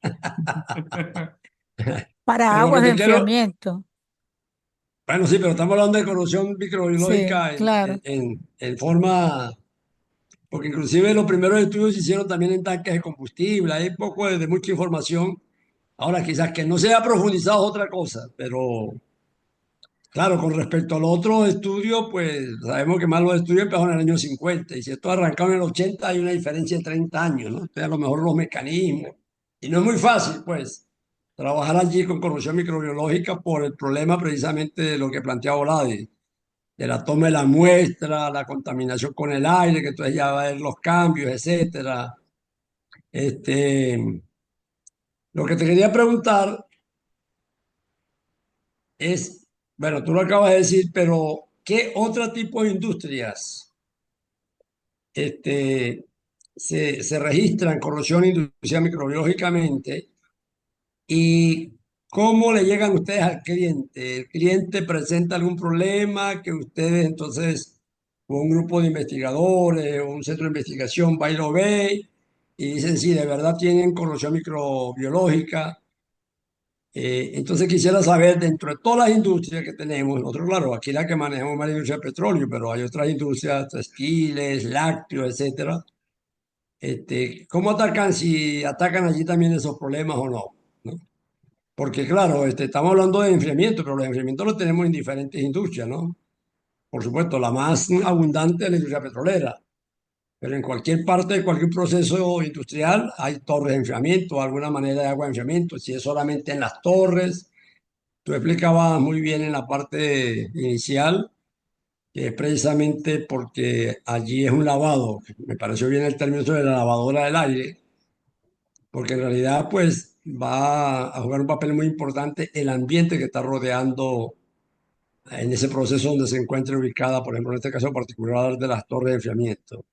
[SPEAKER 4] Para
[SPEAKER 8] Pero lo que
[SPEAKER 4] aguas de
[SPEAKER 8] te quiero,
[SPEAKER 4] enfriamiento.
[SPEAKER 8] bueno, sí, pero estamos hablando de corrosión
[SPEAKER 4] Sí,
[SPEAKER 8] microbiológica
[SPEAKER 4] claro.
[SPEAKER 8] en forma, porque inclusive los primeros estudios se hicieron también en tanques de combustible, hay poco de mucha información. Ahora, quizás que no se haya profundizado es otra cosa, pero claro, con respecto al otro estudio, pues sabemos que más los estudios empezaron en el año 50 y si esto arrancado en el 80 hay una diferencia de 30 años, ¿no? Entonces a lo mejor los mecanismos. Y no es muy fácil, pues, trabajar allí con corrosión microbiológica por el problema precisamente de lo que planteaba Oladi, de la toma de la muestra, la contaminación con el aire, que entonces ya va a haber los cambios, etcétera. Este, Lo que te quería preguntar es, bueno, tú lo acabas de decir, pero ¿qué otro tipo de industrias este, se registran corrosión industrial microbiológicamente y cómo le llegan ustedes al cliente? ¿El cliente presenta algún problema que ustedes entonces, o un grupo de investigadores o un centro de investigación va y lo ve y dicen si de verdad tienen corrosión microbiológica? Entonces quisiera saber, dentro de todas las industrias que tenemos, nosotros, claro, aquí la que manejamos es la industria de petróleo, pero hay otras industrias, textiles, lácteos, etcétera. ¿Cómo atacan, si atacan allí también esos problemas o no? ¿No? Porque, claro, estamos hablando de enfriamiento, pero los enfriamientos los tenemos en diferentes industrias, ¿no? Por supuesto, la más abundante es la industria petrolera, pero en cualquier parte de cualquier proceso industrial hay torres de enfriamiento, alguna manera de agua de enfriamiento. Si es solamente en las torres, tú explicabas muy bien en la parte inicial que es precisamente porque allí es un lavado. Me pareció bien el término sobre la lavadora del aire, porque en realidad pues va a jugar un papel muy importante el ambiente que está rodeando en ese proceso donde se encuentre ubicada, por ejemplo, en este caso particular de las torres de enfriamiento.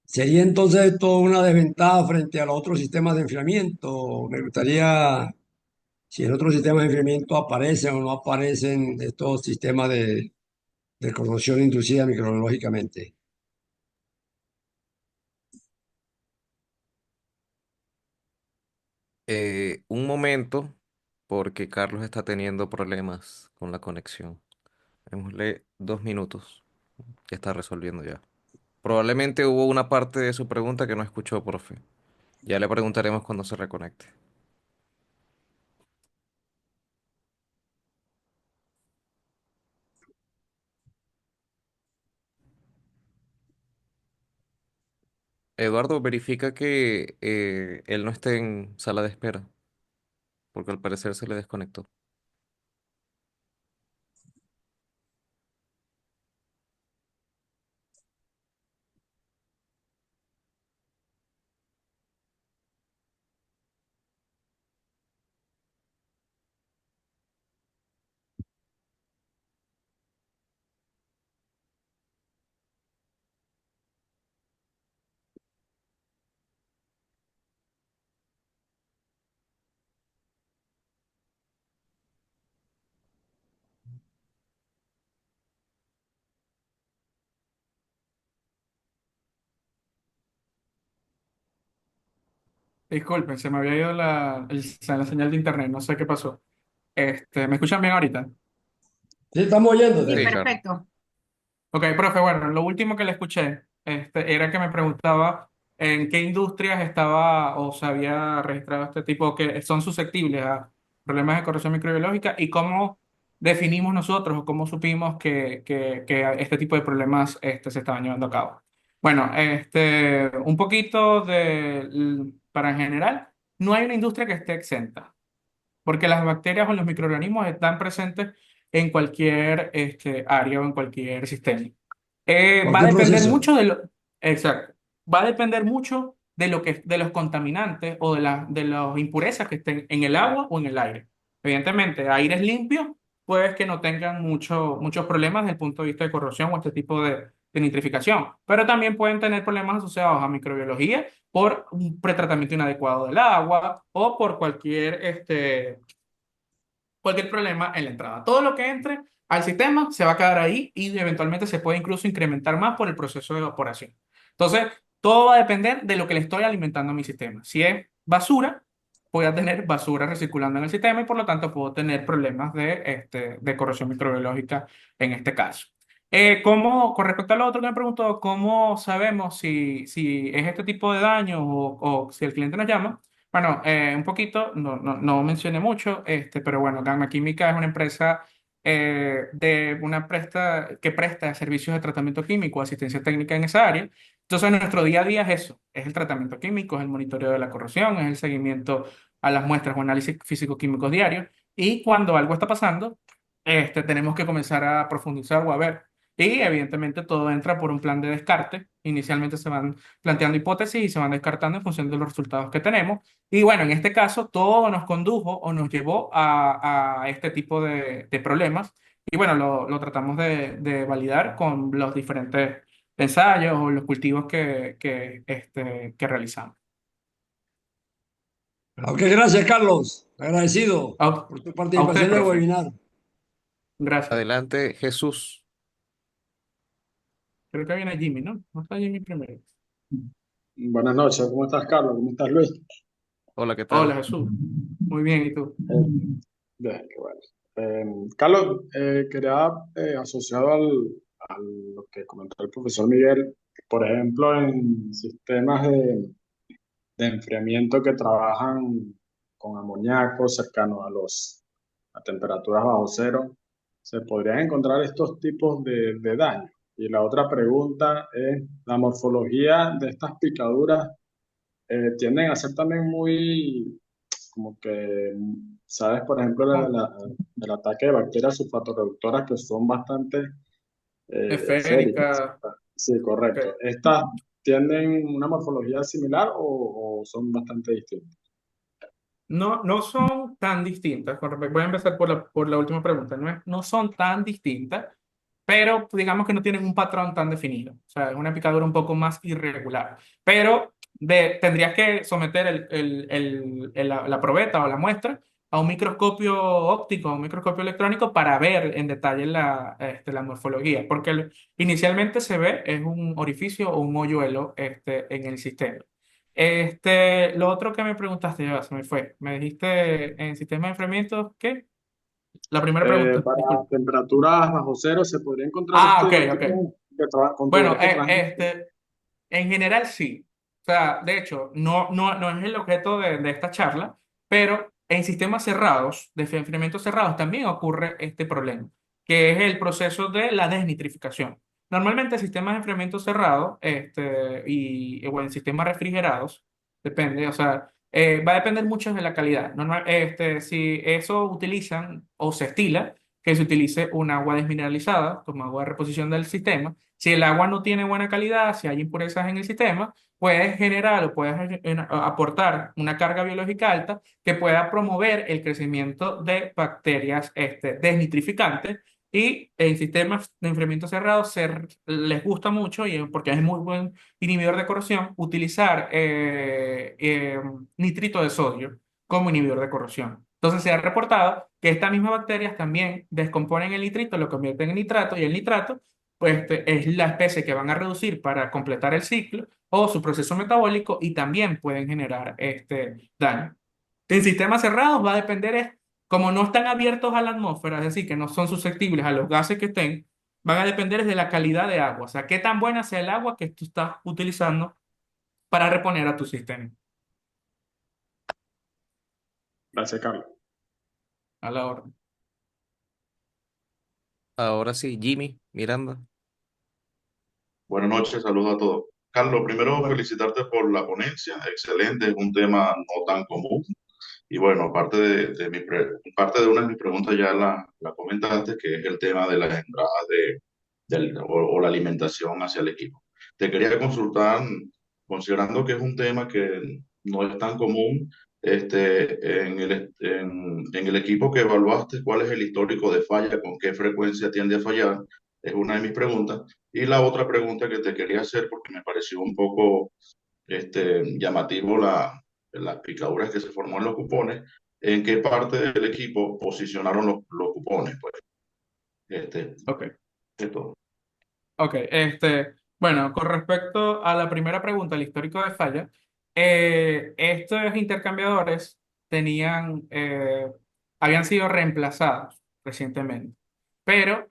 [SPEAKER 8] ¿Sería entonces esto una desventaja frente a los otros sistemas de enfriamiento? Me gustaría, si en otros sistemas de enfriamiento aparecen o no aparecen estos sistemas de corrosión inducida microbiológicamente.
[SPEAKER 1] Un momento, porque Carlos está teniendo problemas con la conexión. Démosle 2 minutos. Ya está resolviendo ya. Probablemente hubo una parte de su pregunta que no escuchó, profe. Ya le preguntaremos cuando se reconecte. Eduardo, verifica que él no esté en sala de espera, porque al parecer se le desconectó.
[SPEAKER 2] Disculpen, se me había ido la señal de internet, no sé qué pasó. ¿Me escuchan bien ahorita?
[SPEAKER 8] Sí, estamos
[SPEAKER 6] Sí,
[SPEAKER 1] Sí,
[SPEAKER 8] oyéndote.
[SPEAKER 1] claro.
[SPEAKER 6] perfecto.
[SPEAKER 2] Ok, profe, bueno, lo último que le escuché era que me preguntaba en qué industrias estaba o se había registrado este tipo que son susceptibles a problemas de corrosión microbiológica y cómo definimos nosotros o cómo supimos que este tipo de problemas se estaban llevando a cabo. Bueno, un poquito para en general, no hay una industria que esté exenta porque las bacterias o los microorganismos están presentes en cualquier área o en cualquier sistema. Va a
[SPEAKER 8] Cualquier
[SPEAKER 2] depender
[SPEAKER 8] proceso.
[SPEAKER 2] mucho exacto, va a depender mucho de los contaminantes o de las impurezas que estén en el agua o en el aire. Evidentemente, aires limpios, pues que no tengan muchos problemas desde el punto de vista de corrosión o este tipo de nitrificación, pero también pueden tener problemas asociados a microbiología por un pretratamiento inadecuado del agua o por cualquier problema en la entrada. Todo lo que entre al sistema se va a quedar ahí y eventualmente se puede incluso incrementar más por el proceso de evaporación. Entonces, todo va a depender de lo que le estoy alimentando a mi sistema. Si es basura, voy a tener basura recirculando en el sistema y por lo tanto puedo tener problemas de corrosión microbiológica en este caso. Con respecto a lo otro que me preguntó, ¿cómo sabemos si es este tipo de daño o si el cliente nos llama? Bueno, un poquito, no mencioné mucho, pero bueno, Gamma Química es una empresa que presta servicios de tratamiento químico, asistencia técnica en esa área. Entonces, nuestro día a día es eso, es el tratamiento químico, es el monitoreo de la corrosión, es el seguimiento a las muestras o análisis físico-químicos diarios. Y cuando algo está pasando, tenemos que comenzar a profundizar o a ver Y evidentemente todo entra por un plan de descarte. Inicialmente se van planteando hipótesis y se van descartando en función de los resultados que tenemos. Y bueno, en este caso todo nos condujo o nos llevó a este tipo de problemas. Y bueno, lo tratamos de validar con los diferentes ensayos o los cultivos que realizamos.
[SPEAKER 8] Ok, gracias, Carlos. Agradecido
[SPEAKER 2] A,
[SPEAKER 8] por tu
[SPEAKER 2] a usted,
[SPEAKER 8] participación en el
[SPEAKER 2] profe.
[SPEAKER 8] webinar.
[SPEAKER 2] Gracias.
[SPEAKER 1] Adelante, Jesús.
[SPEAKER 2] Creo que viene Jimmy, ¿no? No está Jimmy primero.
[SPEAKER 9] Buenas noches, ¿cómo estás, Carlos? ¿Cómo estás, Luis?
[SPEAKER 1] Hola, ¿qué
[SPEAKER 2] Hola,
[SPEAKER 1] tal?
[SPEAKER 2] Jesús. Muy bien, ¿y tú?
[SPEAKER 9] Bien, qué bueno. Carlos, quería, asociado a lo que comentó el profesor Miguel, por ejemplo, en sistemas de enfriamiento que trabajan con amoníaco cercanos a temperaturas bajo cero, ¿se podrían encontrar estos tipos de daño? Y la otra pregunta es, ¿la morfología de estas picaduras tienden a ser también muy, como que, sabes, por ejemplo, el ataque de bacterias sulfatorreductoras que son bastante féricas?
[SPEAKER 2] Esférica.
[SPEAKER 9] Sí,
[SPEAKER 2] Ok.
[SPEAKER 9] correcto. ¿Estas tienen una morfología similar o son bastante distintas?
[SPEAKER 2] No, no son tan distintas. Voy a empezar por la última pregunta. No son tan distintas, pero digamos que no tienen un patrón tan definido. O sea, es una picadura un poco más irregular. Pero tendrías que someter la probeta o la muestra a un microscopio óptico, a un microscopio electrónico para ver en detalle la morfología. Porque inicialmente se ve es un orificio o un hoyuelo en el sistema. Lo otro que me preguntaste, ya se me fue. Me dijiste en sistema de enfriamiento, ¿qué? La primera pregunta,
[SPEAKER 9] Para
[SPEAKER 2] disculpa.
[SPEAKER 9] temperaturas bajo cero se podría encontrar
[SPEAKER 2] Ah, ok,
[SPEAKER 9] este
[SPEAKER 2] ok.
[SPEAKER 9] tipo con
[SPEAKER 2] Bueno,
[SPEAKER 9] tuberías que trabajan.
[SPEAKER 2] en general sí. O sea, de hecho, no es el objeto de esta charla, pero en sistemas cerrados, de enfriamientos cerrados, también ocurre este problema, que es el proceso de la desnitrificación. Normalmente sistemas de enfriamiento cerrado o en sistemas refrigerados, depende, o sea, va a depender mucho de la calidad. Si eso utilizan o se estila, que se utilice un agua desmineralizada como agua de reposición del sistema. Si el agua no tiene buena calidad, si hay impurezas en el sistema, puedes generar o puedes aportar una carga biológica alta que pueda promover el crecimiento de bacterias desnitrificantes. Y en sistemas de enfriamiento cerrado les gusta mucho, porque es muy buen inhibidor de corrosión, utilizar nitrito de sodio como inhibidor de corrosión. Entonces se ha reportado que estas mismas bacterias también descomponen el nitrito, lo convierten en nitrato y el nitrato pues es la especie que van a reducir para completar el ciclo o su proceso metabólico y también pueden generar este daño. En sistemas cerrados va a depender, como no están abiertos a la atmósfera, es decir, que no son susceptibles a los gases que estén, van a depender de la calidad de agua, o sea, qué tan buena sea el agua que tú estás utilizando para reponer a tu sistema.
[SPEAKER 9] Gracias, Carlos.
[SPEAKER 2] A la orden.
[SPEAKER 1] Ahora sí, Jimmy, Miranda.
[SPEAKER 10] Buenas noches, saludos a todos. Carlos, primero felicitarte por la ponencia, excelente, es un tema no tan común. Y bueno, parte de una de mis preguntas ya la comentaste, que es el tema de las entradas o la alimentación hacia el equipo. Te quería consultar, considerando que es un tema que no es tan común, en el equipo que evaluaste, ¿cuál es el histórico de falla? ¿Con qué frecuencia tiende a fallar? Es una de mis preguntas. Y la otra pregunta que te quería hacer, porque me pareció un poco llamativo las picaduras que se formó en los cupones, ¿en qué parte del equipo posicionaron los cupones? Pues,
[SPEAKER 2] Ok.
[SPEAKER 10] esto.
[SPEAKER 2] Ok, bueno, con respecto a la primera pregunta, el histórico de falla, estos intercambiadores habían sido reemplazados recientemente, pero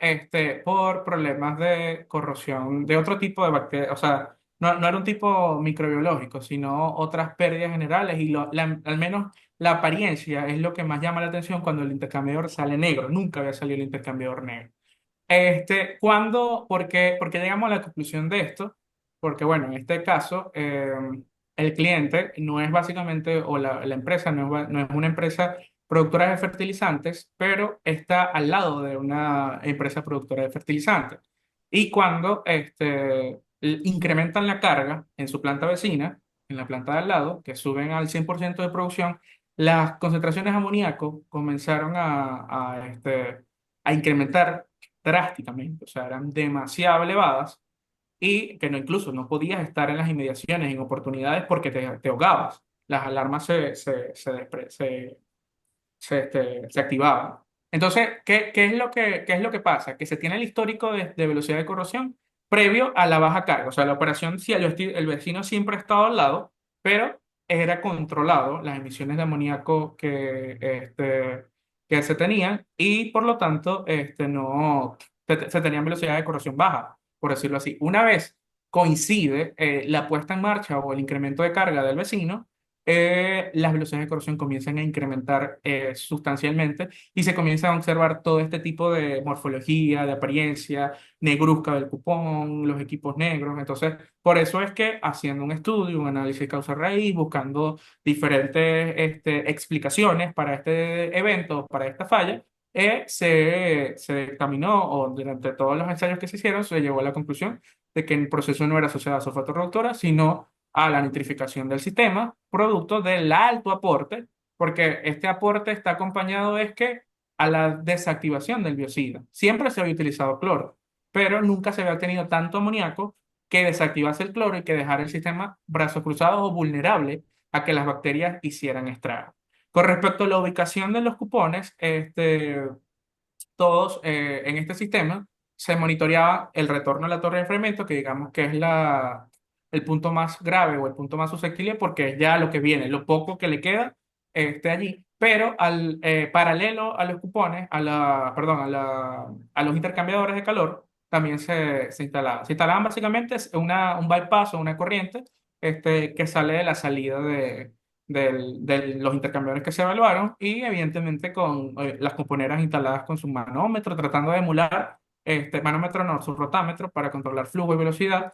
[SPEAKER 2] por problemas de corrosión de otro tipo de bacterias, o sea, no era un tipo microbiológico, sino otras pérdidas generales y al menos la apariencia es lo que más llama la atención cuando el intercambiador sale negro, nunca había salido el intercambiador negro. ¿Por qué llegamos a la conclusión de esto? Porque, bueno, en este caso, el cliente no es básicamente, o la empresa no es una empresa productora de fertilizantes, pero está al lado de una empresa productora de fertilizantes. Y cuando incrementan la carga en su planta vecina, en la planta de al lado, que suben al 100% de producción, las concentraciones de amoníaco comenzaron a incrementar drásticamente, o sea, eran demasiado elevadas y que no, incluso no podías estar en las inmediaciones en oportunidades porque te ahogabas. Las alarmas se activaban. Entonces, qué es lo que pasa? Que se tiene el histórico de velocidad de corrosión previo a la baja carga. O sea, la operación, sí, el vecino siempre ha estado al lado, pero era controlado las emisiones de amoníaco que se tenían y por lo tanto no, se tenían velocidad de corrosión baja, por decirlo así. Una vez coincide la puesta en marcha o el incremento de carga del vecino, las velocidades de corrosión comienzan a incrementar sustancialmente y se comienza a observar todo este tipo de morfología, de apariencia, negruzca del cupón, los equipos negros. Entonces, por eso es que haciendo un estudio, un análisis causa-raíz, buscando diferentes explicaciones para este evento, para esta falla, se dictaminó, o durante todos los ensayos que se hicieron, se llegó a la conclusión de que el proceso no era asociado a sulfato reductora, sino a la nitrificación del sistema, producto del alto aporte, porque este aporte está acompañado es que a la desactivación del biocida. Siempre se había utilizado cloro, pero nunca se había tenido tanto amoníaco que desactivase el cloro y que dejara el sistema brazos cruzados o vulnerable a que las bacterias hicieran estragos. Con respecto a la ubicación de los cupones, todos en este sistema se monitoreaba el retorno a la torre de enfriamiento, que digamos que es el punto más grave o el punto más susceptible porque es ya lo que viene, lo poco que le queda allí, pero paralelo a los cupones, perdón, a los intercambiadores de calor, también se instalaban. Se instalaban básicamente un bypass o una corriente que sale de la salida de los intercambiadores que se evaluaron y evidentemente con las componeras instaladas con su manómetro, tratando de emular, manómetro no, su rotámetro para controlar flujo y velocidad,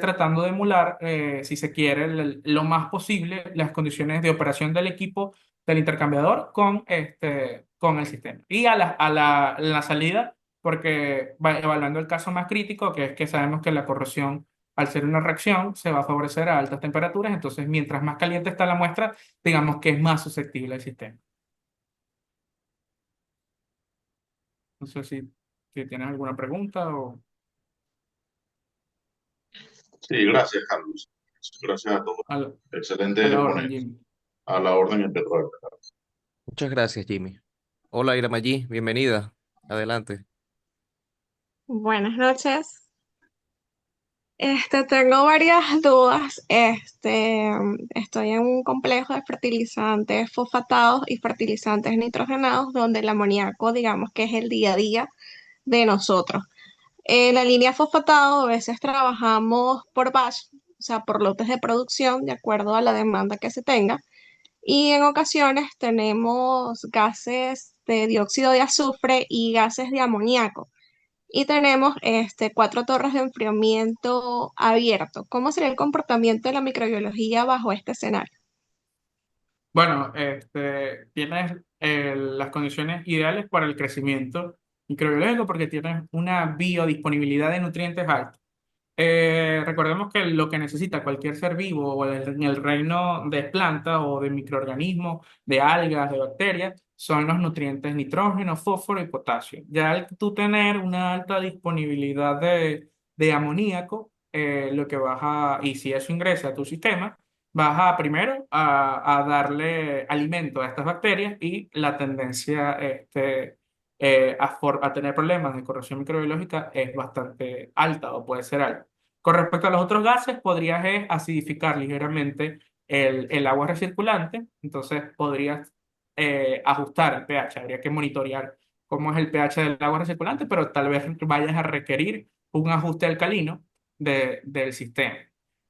[SPEAKER 2] tratando de emular, si se quiere, lo más posible las condiciones de operación del equipo del intercambiador con el sistema. Y la salida, porque evaluando el caso más crítico, que es que sabemos que la corrosión al ser una reacción, se va a favorecer a altas temperaturas, entonces mientras más caliente está la muestra, digamos que es más susceptible al sistema. No sé si tienes alguna pregunta o
[SPEAKER 10] Sí, gracias, Carlos. Gracias a todos.
[SPEAKER 2] a la, a
[SPEAKER 10] Excelente
[SPEAKER 2] la orden,
[SPEAKER 10] ponencia.
[SPEAKER 2] Jimmy.
[SPEAKER 10] A la orden y el petróleo.
[SPEAKER 1] Muchas gracias, Jimmy. Hola, Ira Maggi, bienvenida. Adelante.
[SPEAKER 11] Buenas noches. Tengo varias dudas. Estoy en un complejo de fertilizantes fosfatados y fertilizantes nitrogenados, donde el amoníaco, digamos que es el día a día de nosotros. En la línea fosfatado, a veces trabajamos por batch, o sea, por lotes de producción, de acuerdo a la demanda que se tenga. Y en ocasiones tenemos gases de dióxido de azufre y gases de amoníaco. Y tenemos 4 torres de enfriamiento abierto. ¿Cómo sería el comportamiento de la microbiología bajo este escenario?
[SPEAKER 2] Bueno, tienes las condiciones ideales para el crecimiento microbiológico porque tienes una biodisponibilidad de nutrientes alta. Recordemos que lo que necesita cualquier ser vivo o en el reino de plantas o de microorganismos, de algas, de bacterias, son los nutrientes nitrógeno, fósforo y potasio. Ya al tú tener una alta disponibilidad de amoníaco, lo que y si eso ingresa a tu sistema, vas a primero a darle alimento a estas bacterias y la tendencia a tener problemas de corrosión microbiológica es bastante alta o puede ser alta. Con respecto a los otros gases, podrías acidificar ligeramente el agua recirculante, entonces podrías ajustar el pH. Habría que monitorear cómo es el pH del agua recirculante, pero tal vez vayas a requerir un ajuste alcalino del sistema.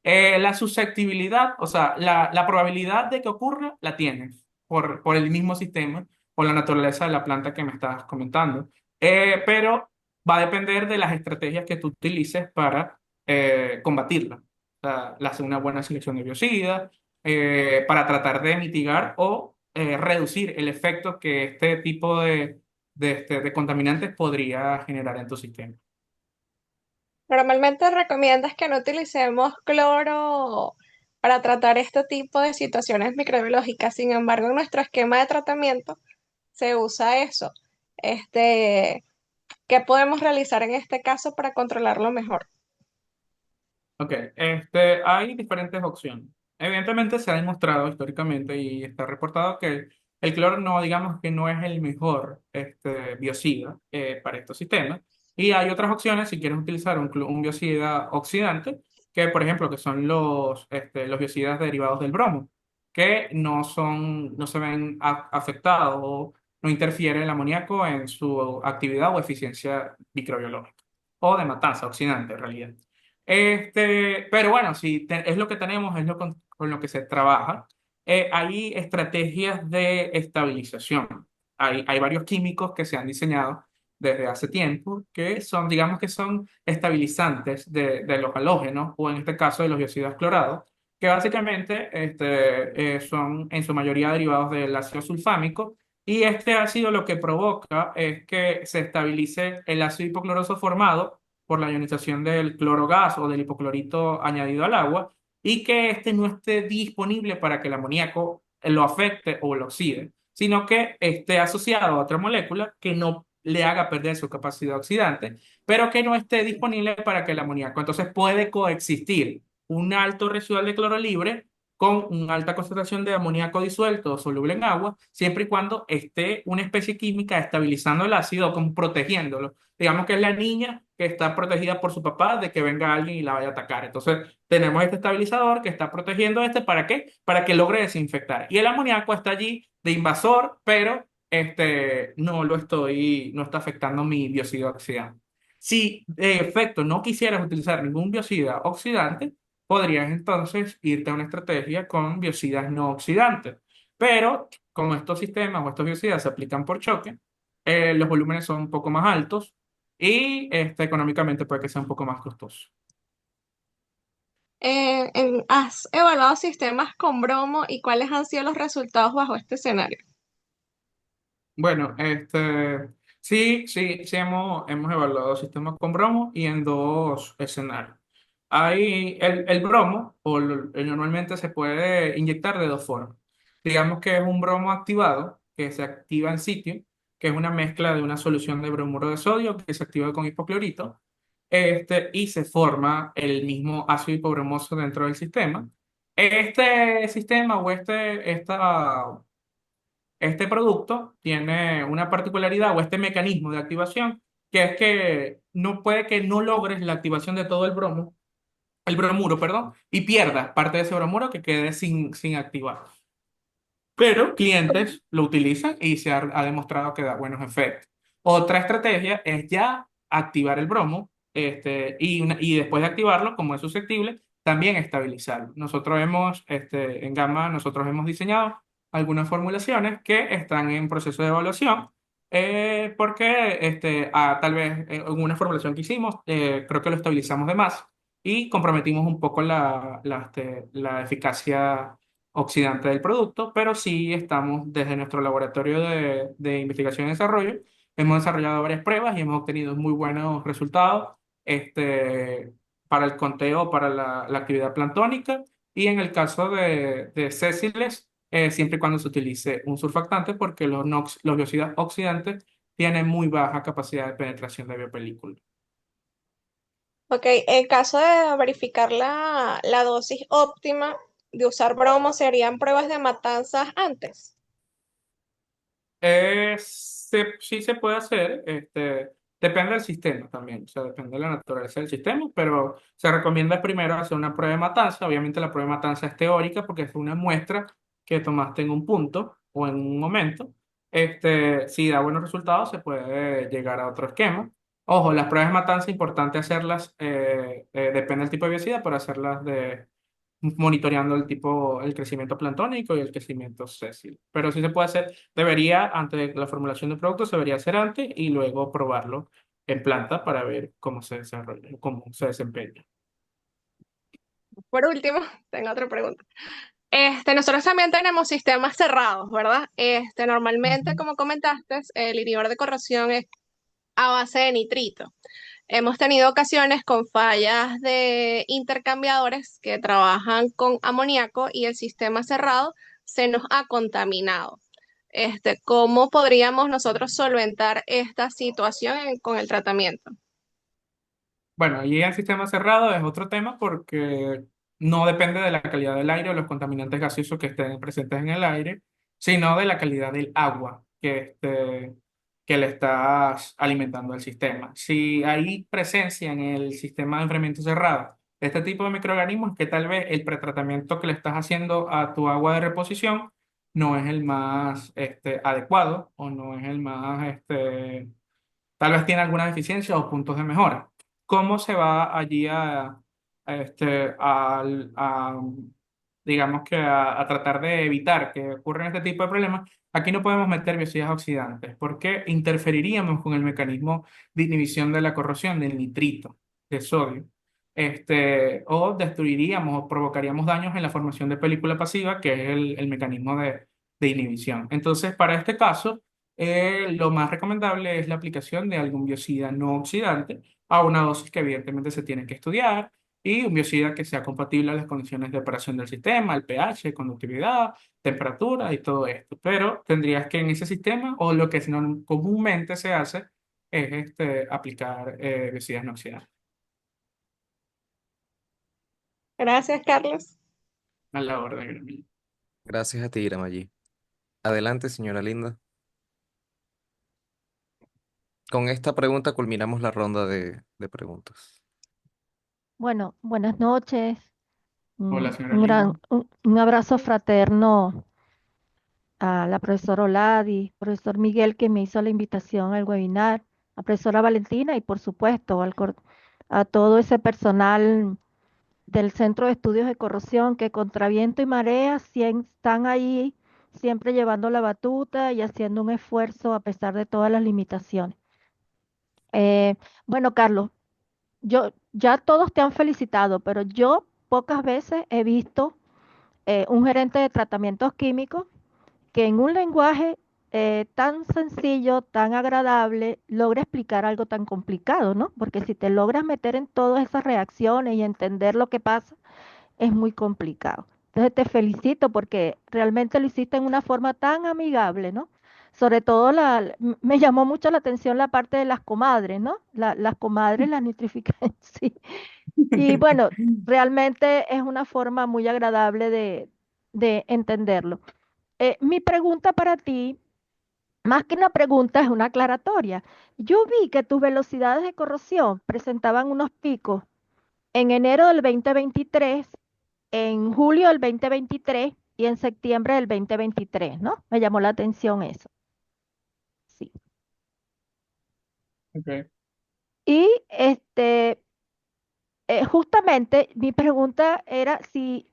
[SPEAKER 2] La susceptibilidad, o sea, la probabilidad de que ocurra, la tienes por el mismo sistema, por la naturaleza de la planta que me estabas comentando. Pero va a depender de las estrategias que tú utilices para combatirla. O sea, una buena selección de biocidas, para tratar de mitigar o reducir el efecto que este tipo de contaminantes podría generar en tu sistema.
[SPEAKER 11] Normalmente recomiendas que no utilicemos cloro para tratar este tipo de situaciones microbiológicas. Sin embargo, en nuestro esquema de tratamiento se usa eso. Este, ¿Qué podemos realizar en este caso para controlarlo mejor?
[SPEAKER 2] Ok, hay diferentes opciones. Evidentemente se ha demostrado históricamente y está reportado que el cloro no, digamos que no es el mejor biocida para estos sistemas. Y hay otras opciones si quieres utilizar un biocida oxidante, que por ejemplo que son los biocidas derivados del bromo, que no se ven afectados o no interfiere el amoníaco en su actividad o eficiencia microbiológica o de matanza oxidante en realidad. Pero bueno, si es lo que tenemos, es con lo que se trabaja. Hay estrategias de estabilización. Hay varios químicos que se han diseñado desde hace tiempo que son, digamos que son estabilizantes de los halógenos o en este caso de los biocidas clorados, que básicamente son en su mayoría derivados del ácido sulfámico y este ácido lo que provoca es que se estabilice el ácido hipocloroso formado por la ionización del clorogas o del hipoclorito añadido al agua y que este no esté disponible para que el amoníaco lo afecte o lo oxide, sino que esté asociado a otra molécula que no le haga perder su capacidad oxidante, pero que no esté disponible para que el amoníaco. Entonces puede coexistir un alto residual de cloro libre con una alta concentración de amoníaco disuelto o soluble en agua, siempre y cuando esté una especie química estabilizando el ácido o como protegiéndolo. Digamos que es la niña que está protegida por su papá de que venga alguien y la vaya a atacar. Entonces, tenemos este estabilizador que está protegiendo ¿para qué? Para que logre desinfectar. Y el amoníaco está allí de invasor, pero no está afectando mi biocida oxidante. Si de efecto no quisieras utilizar ningún biocida oxidante, podrías entonces irte a una estrategia con biocidas no oxidantes. Pero como estos sistemas o estos biocidas se aplican por choque, los volúmenes son un poco más altos y económicamente puede que sea un poco más costoso.
[SPEAKER 11] ¿Has evaluado sistemas con bromo y cuáles han sido los resultados bajo este escenario?
[SPEAKER 2] Bueno, sí hemos evaluado sistemas con bromo y en dos escenarios. Hay el bromo, normalmente se puede inyectar de dos formas. Digamos que es un bromo activado, que se activa en sitio, que es una mezcla de una solución de bromuro de sodio que se activa con hipoclorito, y se forma el mismo ácido hipobromoso dentro del sistema. Este sistema o este producto tiene una particularidad o este mecanismo de activación que es que no puede que no logres la activación de todo el bromuro, perdón, y pierdas parte de ese bromuro que quede sin activar. Pero clientes lo utilizan y ha demostrado que da buenos efectos. Otra estrategia es ya activar el bromo y después de activarlo, como es susceptible, también estabilizarlo. En Gamma, nosotros hemos diseñado algunas formulaciones que están en proceso de evaluación porque tal vez en una formulación que hicimos, creo que lo estabilizamos de más y comprometimos un poco la eficacia oxidante del producto, pero sí estamos desde nuestro laboratorio de investigación y desarrollo, hemos desarrollado varias pruebas y hemos obtenido muy buenos resultados para el conteo, para la actividad planctónica y en el caso de sésiles, siempre y cuando se utilice un surfactante porque los biocidas oxidantes tienen muy baja capacidad de penetración de biopelícula.
[SPEAKER 11] Ok, en caso de verificar la dosis óptima de usar bromo, ¿serían pruebas de matanzas antes?
[SPEAKER 2] Sí se puede hacer, depende del sistema también, o sea, depende de la naturaleza del sistema, pero se recomienda primero hacer una prueba de matanza. Obviamente la prueba de matanza es teórica porque es una muestra que tomaste en un punto o en un momento. Si da buenos resultados, se puede llegar a otro esquema. Ojo, las pruebas de matanza, importante hacerlas, depende del tipo de obesidad, pero hacerlas monitoreando el crecimiento planctónico y el crecimiento sésil. Pero sí se puede hacer, antes de la formulación del producto, se debería hacer antes y luego probarlo en planta para ver cómo se desarrolla, cómo se desempeña.
[SPEAKER 11] Por último, tengo otra pregunta. Nosotros también tenemos sistemas cerrados, ¿verdad? Normalmente, como comentaste, el inhibidor de corrosión es a base de nitrito. Hemos tenido ocasiones con fallas de intercambiadores que trabajan con amoníaco y el sistema cerrado se nos ha contaminado. ¿Cómo podríamos nosotros solventar esta situación con el tratamiento?
[SPEAKER 2] Bueno, y el sistema cerrado es otro tema porque no depende de la calidad del aire o los contaminantes gaseosos que estén presentes en el aire, sino de la calidad del agua que le estás alimentando al sistema. Si hay presencia en el sistema de enfriamiento cerrado de este tipo de microorganismos, que tal vez el pretratamiento que le estás haciendo a tu agua de reposición no es el más adecuado o no es el más tal vez tiene alguna deficiencia o puntos de mejora. ¿Cómo se va allí a, digamos que a tratar de evitar que ocurran este tipo de problemas? Aquí no podemos meter biocidas oxidantes porque interferiríamos con el mecanismo de inhibición de la corrosión del nitrito de sodio. O destruiríamos o provocaríamos daños en la formación de película pasiva, que es el mecanismo de inhibición. Entonces, para este caso, lo más recomendable es la aplicación de algún biocida no oxidante a una dosis que evidentemente se tiene que estudiar y un biocida que sea compatible a las condiciones de operación del sistema, el pH, conductividad, temperatura y todo esto. Pero tendrías que en ese sistema, o lo que comúnmente se hace, es aplicar biocidas no oxidantes.
[SPEAKER 11] Gracias, Carlos.
[SPEAKER 2] A la orden, Gramilla.
[SPEAKER 1] Gracias a ti, Iramalí. Adelante, señora Linda. Con esta pregunta culminamos la ronda de preguntas.
[SPEAKER 12] Bueno, buenas noches.
[SPEAKER 2] Hola, señora Linda.
[SPEAKER 12] Un abrazo fraterno a la profesora Oladi, profesor Miguel que me hizo la invitación al webinar, a profesora Valentina y por supuesto a todo ese personal del Centro de Estudios de Corrosión que contra viento y marea están ahí siempre llevando la batuta y haciendo un esfuerzo a pesar de todas las limitaciones. Eh, bueno, Carlos, ya todos te han felicitado, pero yo pocas veces he visto un gerente de tratamientos químicos que en un lenguaje tan sencillo, tan agradable, logra explicar algo tan complicado, ¿no? Porque si te logras meter en todas esas reacciones y entender lo que pasa, es muy complicado. Entonces te felicito porque realmente lo hiciste en una forma tan amigable, ¿no? Sobre todo me llamó mucho la atención la parte de las comadres, ¿no? Las comadres, las nutrificantes, sí. Y bueno, realmente es una forma muy agradable de entenderlo. Mi pregunta para ti, más que una pregunta, es una aclaratoria. Yo vi que tus velocidades de corrosión presentaban unos picos en enero del 2023, en julio del 2023 y en septiembre del 2023, ¿no? Me llamó la atención eso. Sí.
[SPEAKER 2] Okay.
[SPEAKER 12] Y justamente mi pregunta era si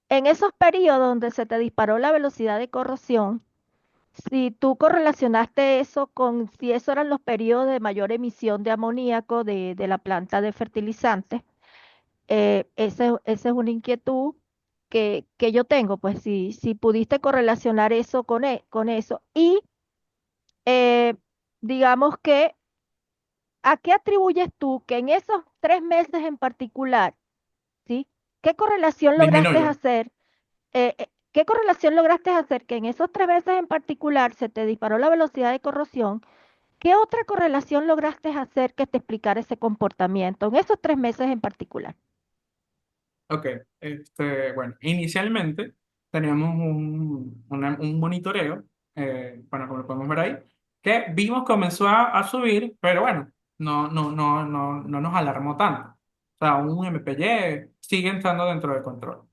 [SPEAKER 12] en esos periodos donde se te disparó la velocidad de corrosión, si tú correlacionaste eso con si esos eran los periodos de mayor emisión de amoníaco de la planta de fertilizantes, esa es una inquietud que yo tengo, pues si pudiste correlacionar eso con eso. Y eh, digamos que, ¿a qué atribuyes tú que en esos 3 meses en particular, ¿sí? ¿Qué correlación lograste
[SPEAKER 2] Disminuyo.
[SPEAKER 12] hacer? ¿Qué correlación lograste hacer que en esos 3 meses en particular se te disparó la velocidad de corrosión? ¿Qué otra correlación lograste hacer que te explicara ese comportamiento en esos 3 meses en particular?
[SPEAKER 2] Ok, bueno, inicialmente teníamos un monitoreo, bueno, como lo podemos ver ahí, que vimos comenzó a subir, pero bueno, no nos alarmó tanto. O sea, un MPY sigue estando dentro del control.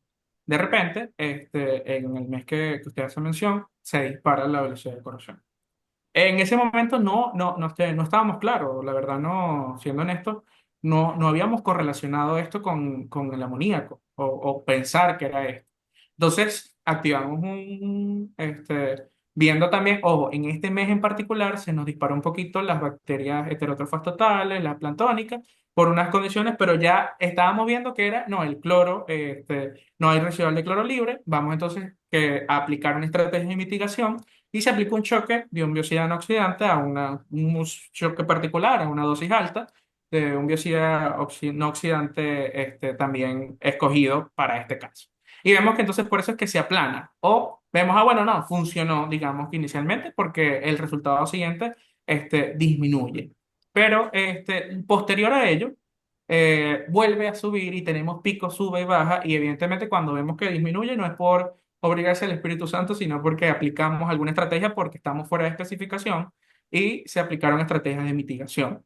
[SPEAKER 2] De repente, en el mes que usted hace mención, se dispara la velocidad de corrosión. En ese momento no estábamos claros, la verdad, no, siendo honestos, no habíamos correlacionado esto con el amoníaco o pensar que era esto. Entonces, activamos viendo también, ojo, en este mes en particular se nos disparó un poquito las bacterias heterótrofas totales, las plantónicas, por unas condiciones, pero ya estábamos viendo que era, no, el cloro, no hay residual de cloro libre, vamos entonces a aplicar una estrategia de mitigación y se aplica un choque de un biocida no oxidante un choque particular a una dosis alta de un biocida no oxidante también escogido para este caso. Y vemos que entonces por eso es que se aplana. O vemos, bueno, no, funcionó, digamos que inicialmente, porque el resultado siguiente disminuye. Pero posterior a ello, vuelve a subir y tenemos pico, sube y baja. Y evidentemente cuando vemos que disminuye no es por obligarse al Espíritu Santo, sino porque aplicamos alguna estrategia porque estamos fuera de especificación y se aplicaron estrategias de mitigación.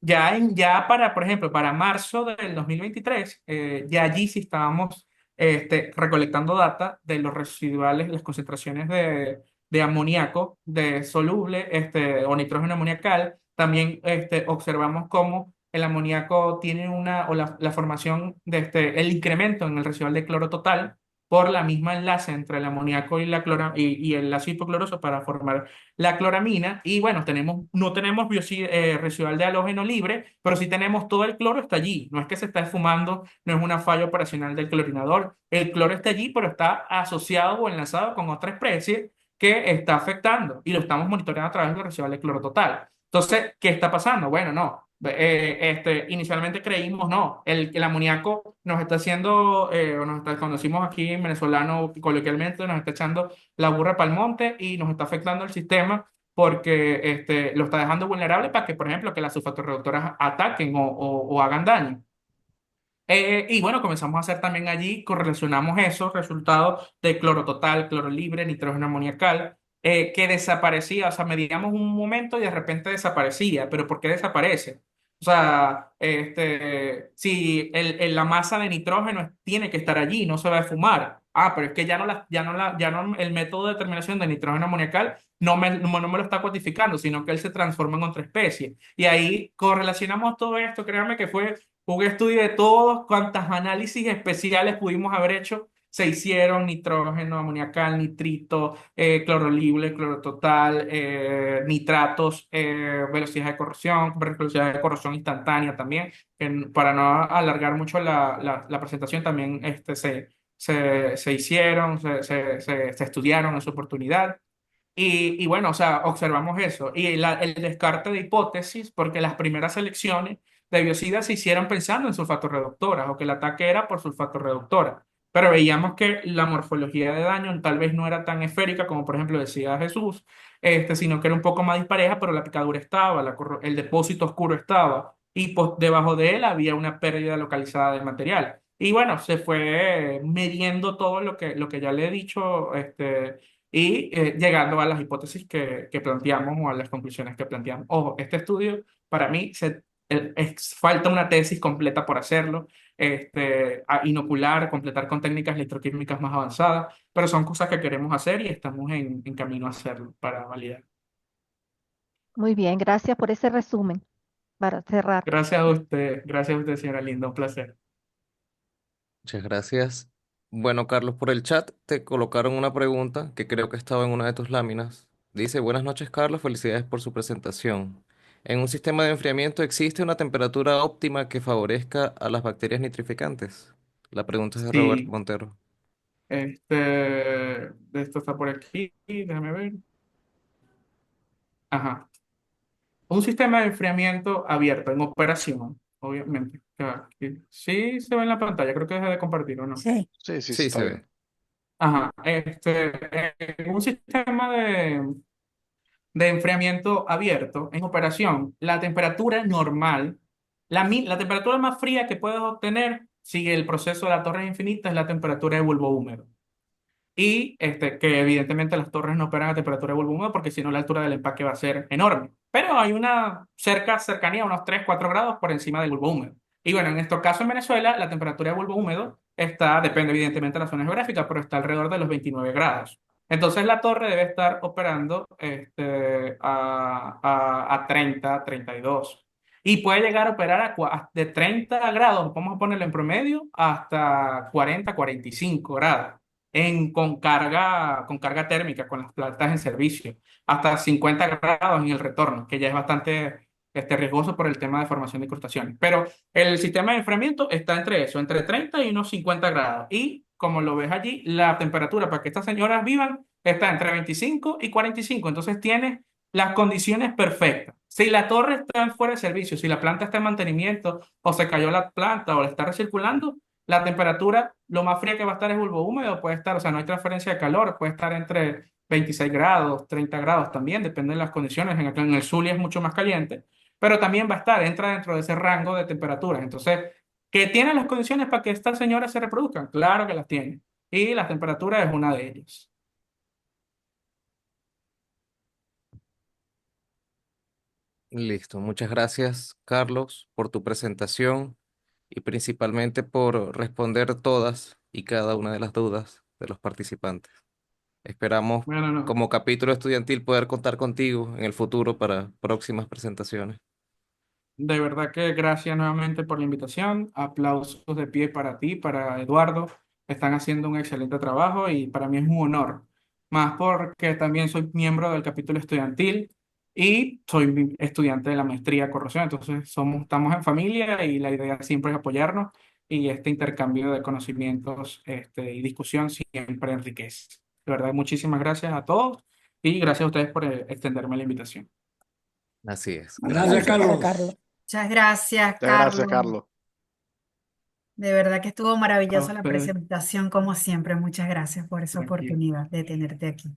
[SPEAKER 2] Ya para, por ejemplo, para marzo del 2023, ya allí sí estábamos recolectando data de los residuales, las concentraciones de amoníaco, de soluble o nitrógeno amoniacal. También observamos cómo el amoníaco tiene o la formación el incremento en el residual de cloro total por la misma enlace entre el amoníaco y el ácido hipocloroso para formar la cloramina. Y bueno, no tenemos residual de halógeno libre, pero sí tenemos todo el cloro está allí. No es que se está esfumando, no es una falla operacional del clorinador. El cloro está allí, pero está asociado o enlazado con otra especie que está afectando y lo estamos monitoreando a través del residual de cloro total. Entonces, ¿qué está pasando? Bueno, no. Inicialmente creímos, no, el amoníaco nos está haciendo, cuando decimos aquí en venezolano coloquialmente, nos está echando la burra para el monte y nos está afectando el sistema porque lo está dejando vulnerable para que, por ejemplo, que las sulfatorreductoras ataquen o hagan daño. Y bueno, comenzamos a hacer también allí, correlacionamos esos resultados de cloro total, cloro libre, nitrógeno amoniacal, que desaparecía, o sea, medíamos un momento y de repente desaparecía, pero ¿por qué desaparece? O sea, si la masa de nitrógeno tiene que estar allí, no se va a fumar. Ah, pero es que el método de determinación de nitrógeno amoniacal no me lo está cuantificando, sino que él se transforma en otra especie. Y ahí correlacionamos todo esto, créanme que fue un estudio de todos cuantos análisis especiales pudimos haber hecho. Se hicieron nitrógeno, amoniacal, nitrito, cloro libre, cloro total, nitratos, velocidad de corrosión instantánea también. Para no alargar mucho la presentación, también se hicieron, se estudiaron en su oportunidad. Y bueno, o sea, observamos eso. Y el descarte de hipótesis, porque las primeras selecciones de biocidas se hicieron pensando en sulfatorreductoras o que el ataque era por sulfatorreductora. Pero veíamos que la morfología de daño tal vez no era tan esférica como por ejemplo decía Jesús, sino que era un poco más dispareja, pero la picadura estaba, el depósito oscuro estaba y debajo de él había una pérdida localizada del material. Y bueno, se fue midiendo todo lo que ya le he dicho, y llegando a las hipótesis que planteamos o a las conclusiones que planteamos. Ojo, este estudio para mí falta una tesis completa por hacerlo, a inocular, completar con técnicas electroquímicas más avanzadas, pero son cosas que queremos hacer y estamos en camino a hacerlo para validar.
[SPEAKER 12] Muy bien, gracias por ese resumen para cerrar.
[SPEAKER 2] Gracias a usted, señora Linda, un placer.
[SPEAKER 1] Muchas gracias. Bueno, Carlos, por el chat te colocaron una pregunta que creo que estaba en una de tus láminas. Dice, buenas noches, Carlos, felicidades por su presentación. ¿En un sistema de enfriamiento existe una temperatura óptima que favorezca a las bacterias nitrificantes? La pregunta es de Roberto
[SPEAKER 2] Sí,
[SPEAKER 1] Montero.
[SPEAKER 2] esto está por aquí, déjame ver. Ajá. Un sistema de enfriamiento abierto en operación, obviamente. Sí se ve en la pantalla, creo que deja de compartir o no.
[SPEAKER 4] Sí.
[SPEAKER 7] Sí, sí, se
[SPEAKER 1] Sí,
[SPEAKER 7] está
[SPEAKER 1] se
[SPEAKER 7] bien.
[SPEAKER 1] ve.
[SPEAKER 2] Ajá. En un sistema de enfriamiento abierto en operación, la temperatura normal, la temperatura más fría que puedes obtener si el proceso de la torre es infinita es la temperatura de bulbo húmedo. Y que evidentemente las torres no operan a temperatura de bulbo húmedo porque si no la altura del empaque va a ser enorme. Pero hay una cercanía, unos 3 4 grados por encima del bulbo húmedo. Y bueno, en estos casos en Venezuela, la temperatura de bulbo húmedo depende evidentemente de la zona geográfica, pero está alrededor de los 29 grados. Entonces la torre debe estar operando a 30, 32. Y puede llegar a operar de 30 grados, vamos a ponerlo en promedio, hasta 40, 45 grados con carga térmica, con las plantas en servicio, hasta 50 grados en el retorno, que ya es bastante riesgoso por el tema de formación de incrustaciones. Pero el sistema de enfriamiento está entre eso, entre 30 y unos 50 grados. Y como lo ves allí, la temperatura para que estas señoras vivan está entre 25 y 45. Entonces tiene las condiciones perfectas. Si la torre está fuera de servicio, si la planta está en mantenimiento o se cayó la planta o la está recirculando, la temperatura, lo más fría que va a estar es bulbo húmedo, puede estar, o sea, no hay transferencia de calor, puede estar entre 26 grados, 30 grados también, depende de las condiciones. En el Zulia es mucho más caliente, pero también va a estar, entra dentro de ese rango de temperaturas. Entonces, ¿que tiene las condiciones para que esta señora se reproduzca? Claro que las tiene. Y la temperatura es una de ellas.
[SPEAKER 1] Listo. Muchas gracias, Carlos, por tu presentación y principalmente por responder todas y cada una de las dudas de los participantes. Esperamos,
[SPEAKER 2] Bueno, no.
[SPEAKER 1] como capítulo estudiantil, poder contar contigo en el futuro para próximas presentaciones.
[SPEAKER 2] De verdad que gracias nuevamente por la invitación. Aplausos de pie para ti, para Eduardo. Están haciendo un excelente trabajo y para mí es un honor. Más porque también soy miembro del capítulo estudiantil y soy estudiante de la maestría de corrosión. Entonces estamos en familia y la idea siempre es apoyarnos y este intercambio de conocimientos y discusión siempre enriquece. De verdad, muchísimas gracias a todos y gracias a ustedes por extenderme la invitación.
[SPEAKER 1] Así es.
[SPEAKER 8] Gracias,
[SPEAKER 4] Para
[SPEAKER 8] Carlos.
[SPEAKER 4] Carlos.
[SPEAKER 6] Muchas gracias,
[SPEAKER 7] Muchas gracias,
[SPEAKER 6] Carlos.
[SPEAKER 7] Carlos.
[SPEAKER 6] De verdad que estuvo
[SPEAKER 2] A
[SPEAKER 6] maravillosa la
[SPEAKER 2] ustedes,
[SPEAKER 6] presentación, como siempre. Muchas gracias por esa
[SPEAKER 2] tranquilo.
[SPEAKER 6] oportunidad de tenerte aquí.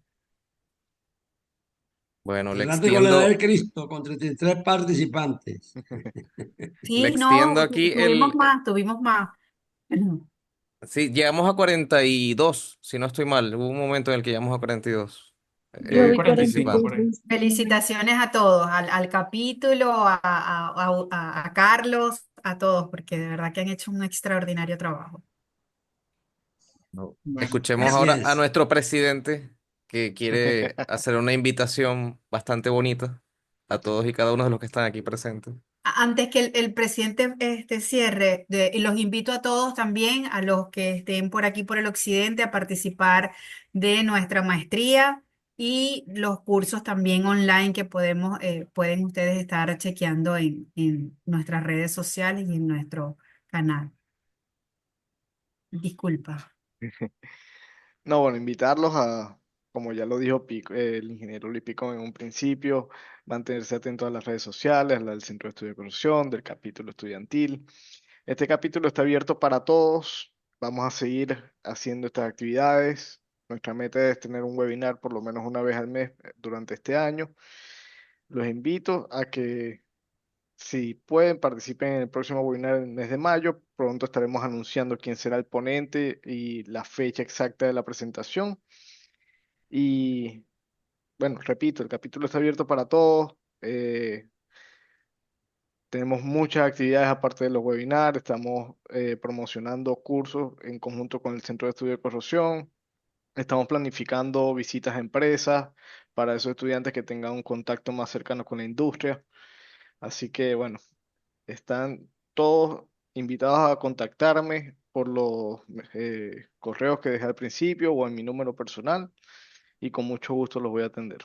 [SPEAKER 1] Bueno,
[SPEAKER 8] Adelante con la edad de Cristo, con 33 participantes.
[SPEAKER 1] le
[SPEAKER 6] Sí,
[SPEAKER 1] extiendo
[SPEAKER 6] no,
[SPEAKER 1] aquí
[SPEAKER 6] tuvimos más.
[SPEAKER 1] Sí, llegamos a 42, si no estoy mal. Hubo un momento en el que llegamos a 42
[SPEAKER 12] Yo vi
[SPEAKER 2] 45
[SPEAKER 1] participantes.
[SPEAKER 2] por ahí.
[SPEAKER 12] 45.
[SPEAKER 6] Felicitaciones a todos, al capítulo, a Carlos, a todos, porque de verdad que han hecho un extraordinario trabajo.
[SPEAKER 1] No.
[SPEAKER 2] Bueno,
[SPEAKER 1] Escuchemos
[SPEAKER 8] Así
[SPEAKER 1] ahora a
[SPEAKER 8] es.
[SPEAKER 1] nuestro presidente que quiere hacer una invitación bastante bonita a todos y cada uno de los que están aquí presentes.
[SPEAKER 6] Antes que el presidente cierre, y los invito a todos también, a los que estén por aquí por el occidente, a participar de nuestra maestría y los cursos también online que pueden ustedes estar chequeando en nuestras redes sociales y en nuestro canal. Disculpa.
[SPEAKER 7] No, bueno, invitarlos a, como ya lo dijo el ingeniero Lipico en un principio, mantenerse atentos a las redes sociales, a la del Centro de Estudio de Corrupción, del capítulo estudiantil. Este capítulo está abierto para todos. Vamos a seguir haciendo estas actividades. Nuestra meta es tener un webinar por lo menos una vez al mes durante este año. Los invito a que, si pueden, participen en el próximo webinar en el mes de mayo. Pronto estaremos anunciando quién será el ponente y la fecha exacta de la presentación. Y bueno, repito, el capítulo está abierto para todos. Tenemos muchas actividades aparte de los webinars. Estamos promocionando cursos en conjunto con el Centro de Estudio de Corrosión. Estamos planificando visitas a empresas para esos estudiantes que tengan un contacto más cercano con la industria. Así que bueno, están todos invitados a contactarme por los correos que dejé al principio o en mi número personal y con mucho gusto los voy a atender.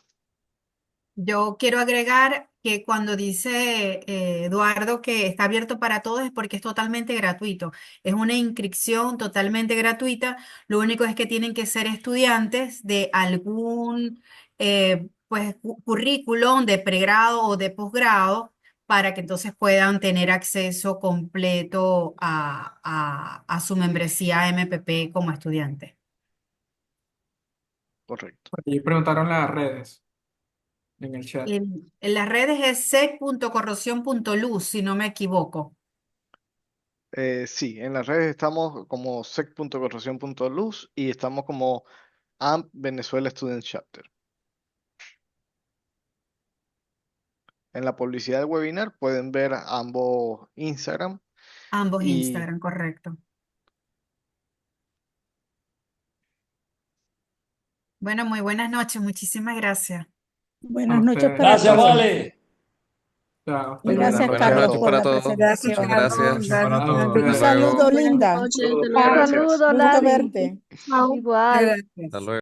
[SPEAKER 6] Yo quiero agregar que cuando dice Eduardo que está abierto para todos es porque es totalmente gratuito. Es una inscripción totalmente gratuita. Lo único es que tienen que ser estudiantes de algún pues, currículum de pregrado o de posgrado para que entonces puedan tener acceso completo a su membresía MPP como estudiante.
[SPEAKER 7] Correcto.
[SPEAKER 2] Por ahí preguntaron las redes en el chat.
[SPEAKER 6] En las redes es sec.corrosión.luz, si no me equivoco.
[SPEAKER 7] Sí, en las redes estamos como sec.corrosión.luz y estamos como AMP Venezuela Student Chapter. En la publicidad del webinar pueden ver ambos Instagram
[SPEAKER 6] Ambos
[SPEAKER 7] y
[SPEAKER 6] Instagram, correcto. Bueno, muy buenas noches, muchísimas gracias.
[SPEAKER 4] Buenas
[SPEAKER 2] A
[SPEAKER 4] noches
[SPEAKER 2] ustedes.
[SPEAKER 4] para
[SPEAKER 8] Gracias,
[SPEAKER 4] todos.
[SPEAKER 8] Vale.
[SPEAKER 2] Chao, hasta
[SPEAKER 4] Y
[SPEAKER 2] luego.
[SPEAKER 4] gracias,
[SPEAKER 10] Buenas
[SPEAKER 4] Carlos,
[SPEAKER 10] noches
[SPEAKER 4] por
[SPEAKER 10] para
[SPEAKER 4] la
[SPEAKER 10] todos.
[SPEAKER 4] presentación.
[SPEAKER 10] Muchas
[SPEAKER 1] Gracias.
[SPEAKER 10] gracias.
[SPEAKER 2] A
[SPEAKER 4] Un
[SPEAKER 2] ustedes.
[SPEAKER 4] saludo,
[SPEAKER 12] Buenas
[SPEAKER 4] linda.
[SPEAKER 12] noches, hasta
[SPEAKER 7] Muchas
[SPEAKER 12] luego.
[SPEAKER 7] gracias.
[SPEAKER 12] Saludos,
[SPEAKER 4] Gusto
[SPEAKER 12] Ladi.
[SPEAKER 4] verte.
[SPEAKER 6] Chao.
[SPEAKER 12] Igual.
[SPEAKER 6] Gracias.
[SPEAKER 1] Hasta luego.